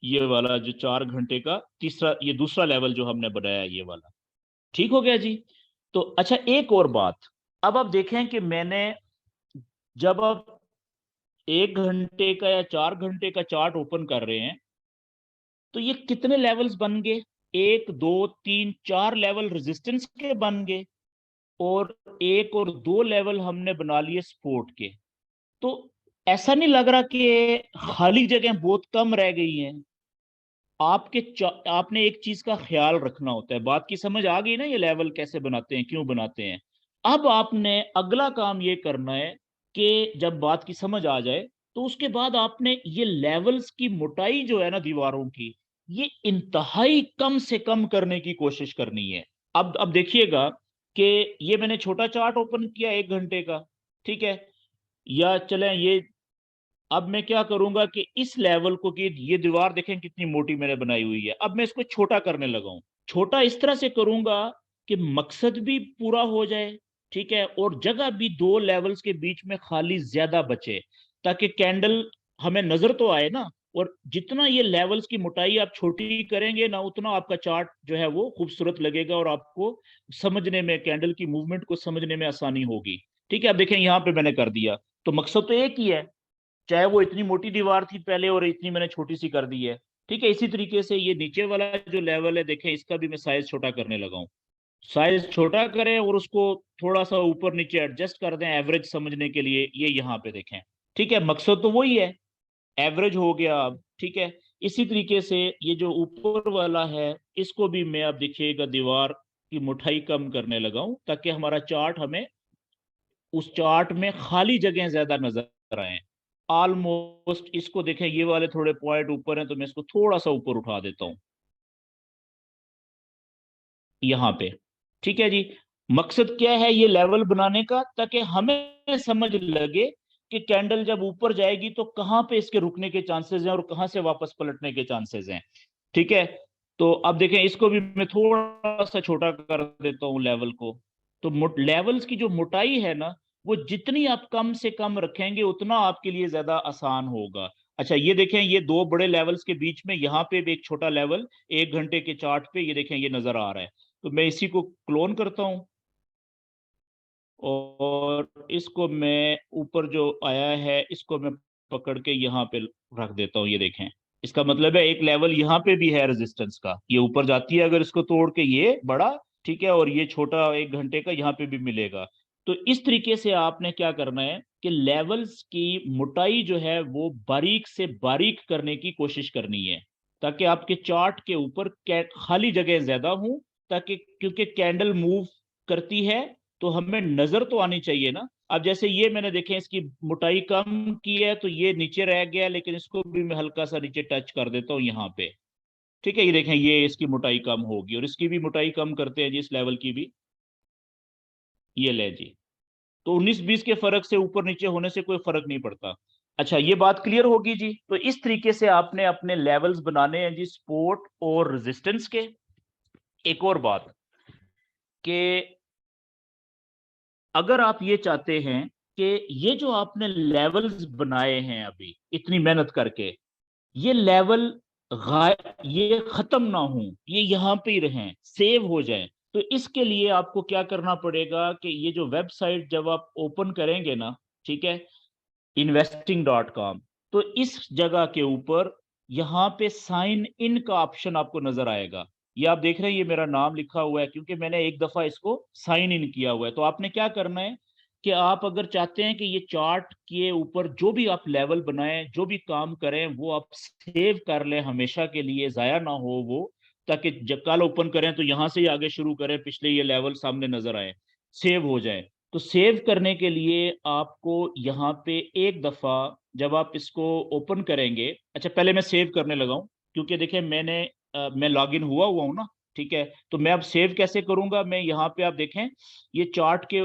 ये वाला जो 4 घंटे का तीसरा, ये दूसरा लेवल जो हमने बनाया ये वाला, ठीक हो गया जी। तो अच्छा एक और बात, अब आप देखें कि मैंने, जब आप 1 घंटे का या 4 घंटे का चार्ट ओपन कर रहे हैं तो ये कितने लेवल्स बन गए? 1 2 3 4 लेवल रेजिस्टेंस के बन गए, और 1 और 2 लेवल हमने बना लिए सपोर्ट के। तो ऐसा नहीं लग रहा कि खाली जगह बहुत कम रह गई हैं? आपने एक चीज का ख्याल रखना होता है, बात की समझ आ गई ना, ये लेवल कैसे बनाते हैं, क्यों बनाते हैं। अब आपने अगला काम ये करना है कि जब बात की समझ आ जाए तो उसके बाद आपने ये लेवल्स की मोटाई जो है ना दीवारों की, ये इंतहाई कम से कम करने की कोशिश करनी है। अब देखिएगा कि ये मैंने छोटा चार्ट ओपन किया 1 घंटे का, ठीक है, या चलें ये, अब मैं क्या करूंगा कि इस लेवल को, कि ये दीवार देखें कितनी मोटी मैंने बनाई हुई है, अब मैं इसको छोटा करने लगा हूं। छोटा इस तरह से करूंगा कि मकसद भी पूरा हो जाए, ठीक है, और जगह भी 2 लेवल्स के बीच में खाली ज्यादा बचे, ताकि कैंडल हमें नजर तो आए ना। और जितना ये लेवल्स की मोटाई आप छोटी करेंगे ना, उतना आपका चार्ट जो है वो खूबसूरत लगेगा और आपको समझने में, कैंडल की मूवमेंट को समझने में आसानी होगी, ठीक है। अब देखें यहाँ पे मैंने कर दिया, तो मकसद तो एक ही है, चाहे वो इतनी मोटी दीवार थी पहले और इतनी मैंने छोटी सी कर दी है, ठीक है। इसी तरीके से ये नीचे वाला जो लेवल है देखें, इसका भी मैं साइज छोटा करने लगा हूँ। साइज छोटा करें और उसको थोड़ा सा ऊपर नीचे एडजस्ट कर दें एवरेज समझने के लिए, ये यहाँ पे देखें, ठीक है। मकसद तो वही है, एवरेज हो गया अब, ठीक है। इसी तरीके से ये जो ऊपर वाला है इसको भी मैं, अब देखिएगा, दीवार की मोटाई कम करने लगा हूं, ताकि हमारा चार्ट हमें उस चार्ट में खाली जगह ज्यादा नजर आए। ऑलमोस्ट इसको देखें, ये वाले थोड़े पॉइंट ऊपर हैं तो मैं इसको थोड़ा सा ऊपर उठा देता हूं यहाँ पे, ठीक है जी। मकसद क्या है ये लेवल बनाने का? ताकि हमें समझ लगे कि कैंडल जब ऊपर जाएगी तो कहाँ पे इसके रुकने के चांसेस हैं और कहाँ से वापस पलटने के चांसेस हैं, ठीक है। तो अब देखें, इसको भी मैं थोड़ा सा छोटा कर देता हूँ लेवल को। तो लेवल्स की जो मोटाई है ना, वो जितनी आप कम से कम रखेंगे उतना आपके लिए ज्यादा आसान होगा। अच्छा ये देखें, ये 2 बड़े लेवल्स के बीच में यहाँ पे भी एक छोटा लेवल 1 घंटे के चार्ट पे, ये देखें, ये नजर आ रहा है। तो मैं इसी को क्लोन करता हूं और इसको मैं ऊपर जो आया है इसको मैं पकड़ के यहाँ पे रख देता हूँ, ये देखें। इसका मतलब है एक लेवल यहाँ पे भी है रेजिस्टेंस का, ये ऊपर जाती है अगर इसको तोड़ के, ये बड़ा, ठीक है, और ये छोटा 1 घंटे का यहाँ पे भी मिलेगा। तो इस तरीके से आपने क्या करना है कि लेवल्स की मोटाई जो है वो बारीक से बारीक करने की कोशिश करनी है, ताकि आपके चार्ट के ऊपर खाली जगह ज्यादा हो, ताकि क्योंकि कैंडल मूव करती है तो हमें नजर तो आनी चाहिए ना। अब जैसे ये मैंने देखे इसकी मोटाई कम की है तो ये नीचे रह गया, लेकिन इसको भी मैं हल्का सा नीचे टच कर देता हूँ यहाँ पे। ठीक है, ये देखें ये इसकी मोटाई कम होगी, और इसकी भी मोटाई कम करते हैं जी, इस लेवल की भी। ये ले जी, तो 19-20 के फर्क से ऊपर नीचे होने से कोई फर्क नहीं पड़ता। अच्छा, ये बात क्लियर होगी जी। तो इस तरीके से आपने अपने लेवल्स बनाने हैं जी, सपोर्ट और रेजिस्टेंस के। एक और बात कि अगर आप ये चाहते हैं कि ये जो आपने लेवल्स बनाए हैं अभी इतनी मेहनत करके, ये लेवल ये खत्म ना हो, ये यहाँ पे ही रहें, सेव हो जाएं, तो इसके लिए आपको क्या करना पड़ेगा कि ये जो वेबसाइट जब आप ओपन करेंगे ना, ठीक है, investing.com, तो इस जगह के ऊपर यहाँ पे साइन इन का ऑप्शन आपको नजर आएगा। ये आप देख रहे हैं, ये मेरा नाम लिखा हुआ है क्योंकि मैंने एक दफा इसको साइन इन किया हुआ है। तो आपने क्या करना है कि आप अगर चाहते हैं कि ये चार्ट के ऊपर जो भी आप लेवल बनाएं, जो भी काम करें, वो आप सेव कर लें हमेशा के लिए, जाया ना हो वो, ताकि जब कल ओपन करें तो यहाँ से ही आगे शुरू करें, पिछले ये लेवल सामने नजर आए, सेव हो जाए। तो सेव करने के लिए आपको यहाँ पे एक दफा जब आप इसको ओपन करेंगे, अच्छा पहले मैं सेव करने लगा हूँ क्योंकि देखिए मैं लॉग इन हुआ हुआ हूँ ना, ठीक है। तो मैं अब सेव कैसे करूंगा, मैं यहाँ पे आप देखें, ये चार्ट के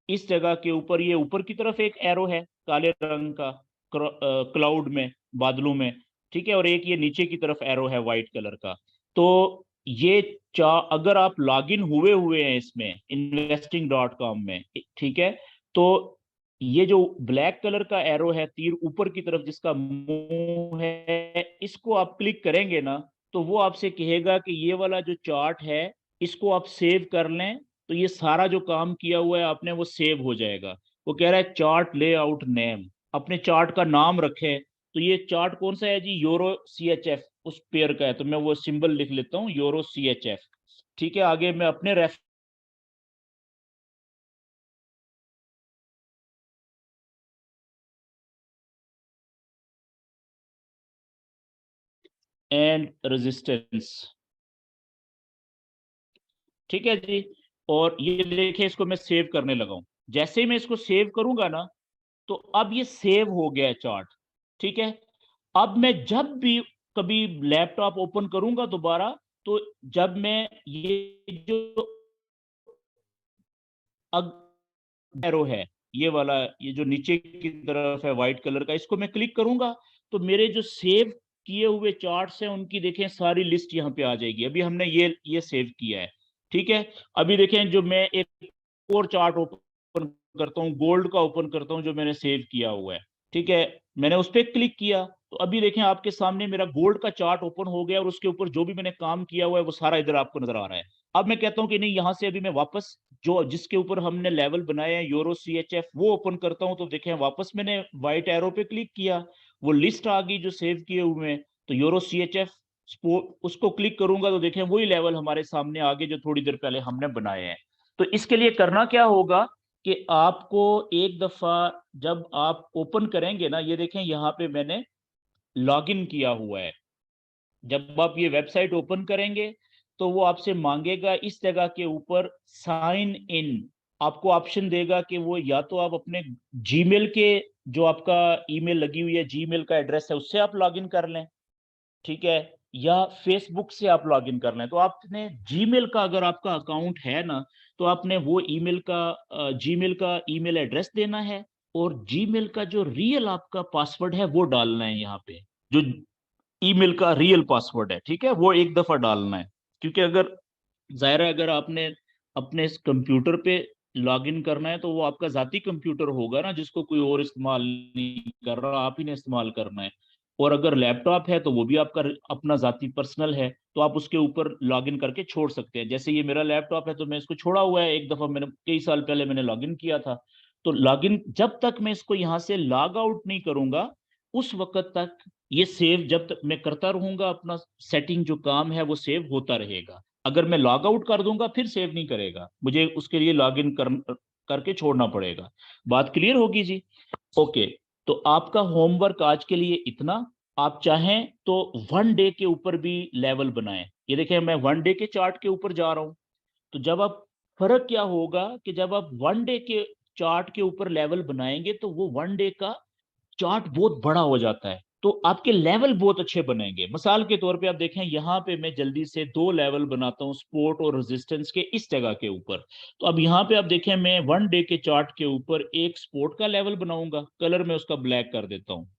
इस जगह के ऊपर ये ऊपर की तरफ एक एरो है काले रंग का, क्लाउड में, बादलों में, ठीक है, और एक ये नीचे की तरफ एरो है व्हाइट कलर का। तो ये अगर आप लॉगिन हुए हुए हैं इसमें investing.com में, ठीक है, तो ये जो ब्लैक कलर का एरो है तीर ऊपर की तरफ जिसका मुंह है, इसको आप क्लिक करेंगे ना, तो वो आपसे कहेगा कि ये वाला जो चार्ट है इसको आप सेव कर लें। तो ये सारा जो काम किया हुआ है आपने वो सेव हो जाएगा। वो कह रहा है चार्ट लेआउट नेम, अपने चार्ट का नाम रखें। तो ये चार्ट कौन सा है जी, यूरो CHF उस पेयर का है, तो मैं वो सिंबल लिख लेता हूँ, यूरो CHF। ठीक है, आगे मैं अपने एंड रेजिस्टेंस, ठीक है जी। और ये देखिए इसको मैं सेव करने लगा हूं, जैसे ही मैं इसको सेव करूंगा ना, तो अब ये सेव हो गया है चार्ट, ठीक है। अब मैं जब भी कभी लैपटॉप ओपन करूंगा दोबारा, तो जब मैं ये जो एरो है, ये वाला, ये जो नीचे की तरफ है व्हाइट कलर का, इसको मैं क्लिक करूंगा तो मेरे जो सेव किए हुए चार्ट्स हैं उनकी देखें सारी लिस्ट यहाँ पे आ जाएगी। अभी हमने ये सेव किया है, ठीक है। अभी देखें जो मैं एक और चार्ट ओपन करता हूँ, गोल्ड का ओपन करता हूँ जो मैंने सेव किया हुआ है, ठीक है, मैंने उस पर क्लिक किया तो अभी देखें आपके सामने मेरा गोल्ड का चार्ट ओपन हो गया, और उसके ऊपर जो भी मैंने काम किया हुआ है वो सारा इधर आपको नजर आ रहा है। अब मैं कहता हूँ कि नहीं, यहाँ से अभी मैं वापस जो जिसके ऊपर हमने लेवल बनाए हैं यूरो CHF वो ओपन करता हूं, तो देखें वापस मैंने व्हाइट एरो पे क्लिक किया, वो लिस्ट आ गई जो सेव किए हुए हैं। तो यूरो CHF उसको क्लिक करूंगा तो देखें वही लेवल हमारे सामने आगे जो थोड़ी देर पहले हमने बनाए हैं। तो इसके लिए करना क्या होगा कि आपको एक दफा जब आप ओपन करेंगे ना, ये देखें यहाँ पे मैंने लॉग इन किया हुआ है। जब आप ये वेबसाइट ओपन करेंगे तो वो आपसे मांगेगा इस जगह के ऊपर साइन इन, आपको ऑप्शन देगा कि वो या तो आप अपने जीमेल के, जो आपका ईमेल लगी हुई है जीमेल का एड्रेस है उससे आप लॉगिन कर लें, ठीक है, या फेसबुक से आप लॉगिन कर लें। तो आपने जीमेल का अगर आपका अकाउंट है ना, तो आपने वो ईमेल का जीमेल का ईमेल एड्रेस देना है, और जीमेल का जो रियल आपका पासवर्ड है वो डालना है यहाँ पे, जो ईमेल का रियल पासवर्ड है, ठीक है, वो एक दफा डालना है। क्योंकि अगर जाहिर है अगर आपने अपने इस कंप्यूटर पे लॉगिन करना है तो वो आपका जाती कंप्यूटर होगा ना, जिसको कोई और इस्तेमाल नहीं कर रहा, आप ही ने इस्तेमाल करना है। और अगर लैपटॉप है तो वो भी आपका अपना जाती पर्सनल है, तो आप उसके ऊपर लॉगिन करके छोड़ सकते हैं। जैसे ये मेरा लैपटॉप है तो मैं इसको छोड़ा हुआ है, एक दफा मैंने कई साल पहले मैंने लॉगिन किया था। तो लॉगिन जब तक मैं इसको यहाँ से लॉग आउट नहीं करूंगा उस वक्त तक ये सेव, जब तक मैं करता रहूंगा अपना सेटिंग जो काम है वो सेव होता रहेगा। अगर मैं लॉग आउट कर दूंगा फिर सेव नहीं करेगा, मुझे उसके लिए लॉग इन करके छोड़ना पड़ेगा। बात क्लियर होगी जी? ओके, तो आपका होमवर्क आज के लिए इतना। आप चाहें तो 1 डे के ऊपर भी लेवल बनाएं। ये देखें, मैं 1 डे के चार्ट के ऊपर जा रहा हूं। तो जब आप, फर्क क्या होगा कि जब आप 1 डे के चार्ट के ऊपर लेवल बनाएंगे तो वो 1 डे का चार्ट बहुत बड़ा हो जाता है, तो आपके लेवल बहुत अच्छे बनेंगे। मिसाल के तौर पे आप देखें, यहाँ पे मैं जल्दी से 2 लेवल बनाता हूँ सपोर्ट और रेजिस्टेंस के इस जगह के ऊपर। तो अब यहाँ पे आप देखें, मैं 1 डे के चार्ट के ऊपर एक सपोर्ट का लेवल बनाऊंगा, कलर में उसका ब्लैक कर देता हूँ।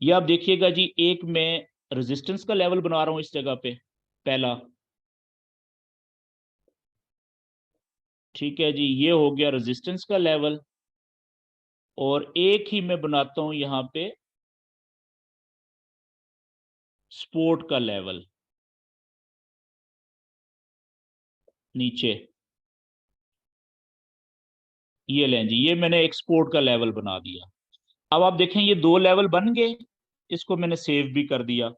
ये आप देखिएगा जी, एक मैं रेजिस्टेंस का लेवल बना रहा हूँ इस जगह पे, पहला। ठीक है जी, ये हो गया रेजिस्टेंस का लेवल। और एक ही मैं बनाता हूं यहां पे सपोर्ट का लेवल नीचे। ये लें जी, ये मैंने एक्सपोर्ट का लेवल बना दिया। अब आप देखें, ये 2 लेवल बन गए। इसको मैंने सेव भी कर दिया।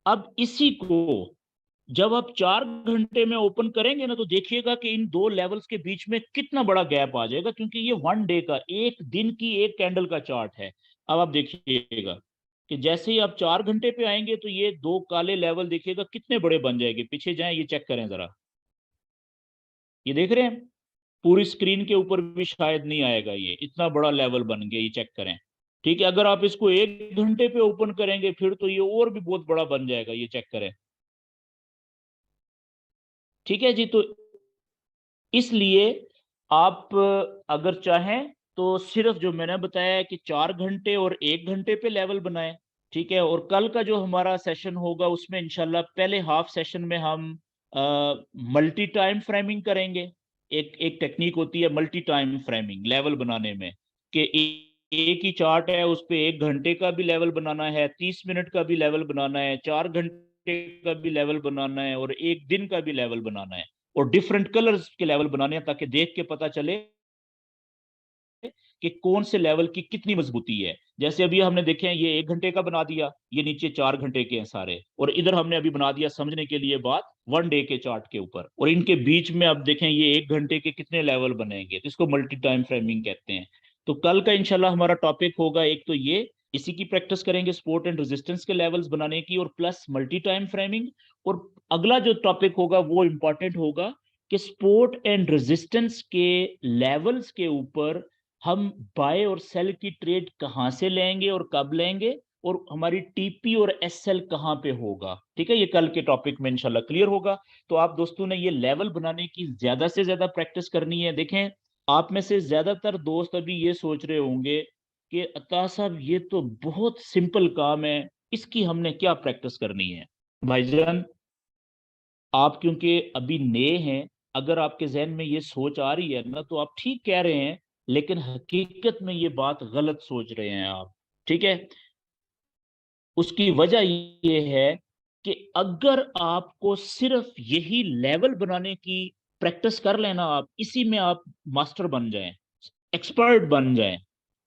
अब इसी को जब आप 4 घंटे में ओपन करेंगे ना, तो देखिएगा कि इन 2 लेवल्स के बीच में कितना बड़ा गैप आ जाएगा, क्योंकि ये 1 डे का, एक दिन की एक कैंडल का चार्ट है। अब आप देखिएगा कि जैसे ही आप 4 घंटे पे आएंगे तो ये 2 काले लेवल देखिएगा कितने बड़े बन जाएंगे। पीछे जाएं, ये चेक करें जरा, ये देख रहे हैं? पूरी स्क्रीन के ऊपर भी शायद नहीं आएगा, ये इतना बड़ा लेवल बन गया, ये चेक करें। ठीक है, अगर आप इसको 1 घंटे पे ओपन करेंगे फिर तो ये और भी बहुत बड़ा बन जाएगा, ये चेक करें। ठीक है जी, तो इसलिए आप अगर चाहें तो सिर्फ जो मैंने बताया है कि 4 घंटे और 1 घंटे पे लेवल बनाएं। ठीक है, और कल का जो हमारा सेशन होगा उसमें इंशाल्लाह पहले हाफ सेशन में हम मल्टी टाइम फ्रेमिंग करेंगे। एक एक टेक्निक होती है मल्टी टाइम फ्रेमिंग लेवल बनाने में, कि एक ही चार्ट है, उस पे 1 घंटे का भी लेवल बनाना है, 30 मिनट का भी लेवल बनाना है, 4 घंटे का भी लेवल बनाना है, और एक दिन का भी लेवल बनाना है। और डिफरेंट कलर्स के लेवल बनाने हैं, ताकि देख के पता चले कि कौन से लेवल की कितनी मजबूती है। जैसे अभी हमने देखे हैं, ये 1 घंटे का बना दिया, ये नीचे 4 घंटे के हैं सारे, और इधर हमने अभी बना दिया समझने के लिए बात 1 डे के चार्ट के ऊपर, और इनके बीच में अब देखें ये 1 घंटे के कितने लेवल बनेंगे, तो इसको मल्टी टाइम फ्रेमिंग कहते हैं। तो कल का इंशाल्लाह हमारा टॉपिक होगा, एक तो ये, इसी की प्रैक्टिस करेंगे सपोर्ट एंड रेजिस्टेंस के लेवल्स बनाने की, और प्लस मल्टी टाइम फ्रेमिंग। और अगला जो टॉपिक होगा वो इंपॉर्टेंट होगा कि सपोर्ट एंड रेजिस्टेंस के लेवल्स के ऊपर हम बाय और सेल की ट्रेड कहां से लेंगे और कब लेंगे, और हमारी टीपी और एसएल कहां पे होगा। ठीक है, ये कल के टॉपिक में इंशाल्लाह क्लियर होगा। तो आप दोस्तों ने ये लेवल बनाने की ज्यादा से ज्यादा प्रैक्टिस करनी है। देखें, आप में से ज्यादातर दोस्त अभी ये सोच रहे होंगे कि अता साहब ये तो बहुत सिंपल काम है, इसकी हमने क्या प्रैक्टिस करनी है। भाईजान, आप क्योंकि अभी नए हैं, अगर आपके जहन में ये सोच आ रही है ना, तो आप ठीक कह रहे हैं, लेकिन हकीकत में ये बात गलत सोच रहे हैं आप। ठीक है, उसकी वजह ये है कि अगर आपको सिर्फ यही लेवल बनाने की प्रैक्टिस कर लेना, आप इसी में आप मास्टर बन जाएं, एक्सपर्ट बन जाएं,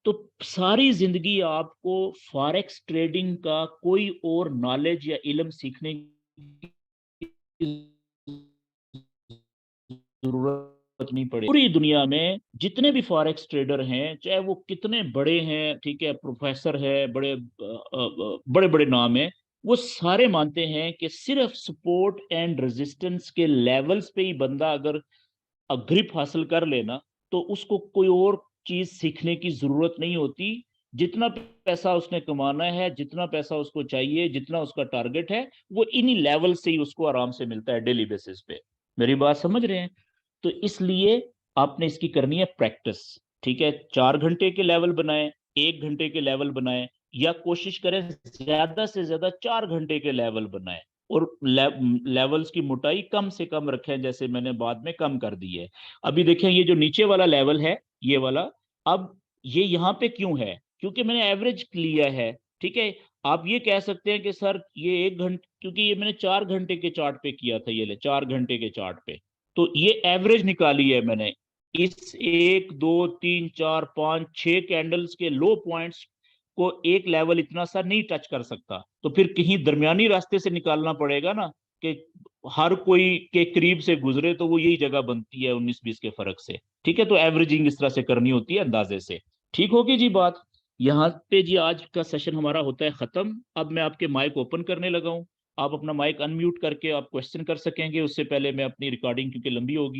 तो सारी जिंदगी आपको फॉरेक्स ट्रेडिंग का कोई और नॉलेज या इल्म सीखने की जरूरत नहीं पड़ेगी। पूरी दुनिया में जितने भी फॉरेक्स ट्रेडर हैं, चाहे वो कितने बड़े हैं, ठीक है, प्रोफेसर है, बड़े बड़े बड़े नाम है, वो सारे मानते हैं कि सिर्फ सपोर्ट एंड रेजिस्टेंस के लेवल्स पे ही बंदा अगर ग्रिप हासिल कर लेना, तो उसको कोई और चीज सीखने की जरूरत नहीं होती। जितना पैसा उसने कमाना है, जितना पैसा उसको चाहिए, जितना उसका टारगेट है, वो इन्हीं लेवल से ही उसको आराम से मिलता है डेली बेसिस पे। मेरी बात समझ रहे हैं? तो इसलिए आपने इसकी करनी है प्रैक्टिस। ठीक है, 4 घंटे के लेवल बनाएं, 1 घंटे के लेवल बनाएं, या कोशिश करें ज्यादा से ज्यादा 4 घंटे के लेवल बनाएं, और लेवल्स की मोटाई कम से कम रखें, जैसे मैंने बाद में कम कर दी है। अभी देखें, ये जो नीचे वाला लेवल है, ये वाला, अब ये यहाँ पे क्यों है? क्योंकि मैंने एवरेज लिया है। ठीक है, आप ये कह सकते हैं कि सर ये 1 घंटे, क्योंकि ये मैंने 4 घंटे के चार्ट पे किया था, ये ले 4 घंटे के चार्ट पे, तो ये एवरेज निकाली है मैंने। इस 1 2 3 4 5 6 कैंडल्स के लो पॉइंट्स को एक लेवल इतना सा नहीं टच कर सकता, तो फिर कहीं दरमियानी रास्ते से निकालना पड़ेगा ना, कि हर कोई के करीब से गुजरे तो वो यही जगह बनती है 19-20 के फर्क से। ठीक है, तो एवरेजिंग इस तरह से करनी होती है अंदाजे से। ठीक होगी जी बात। यहाँ पे जी आज का सेशन हमारा होता है खत्म। अब मैं आपके माइक ओपन करने लगा हूँ। आप अपना माइक अनम्यूट करके आप क्वेश्चन कर सकेंगे। उससे पहले मैं अपनी रिकॉर्डिंग, क्योंकि लंबी होगी,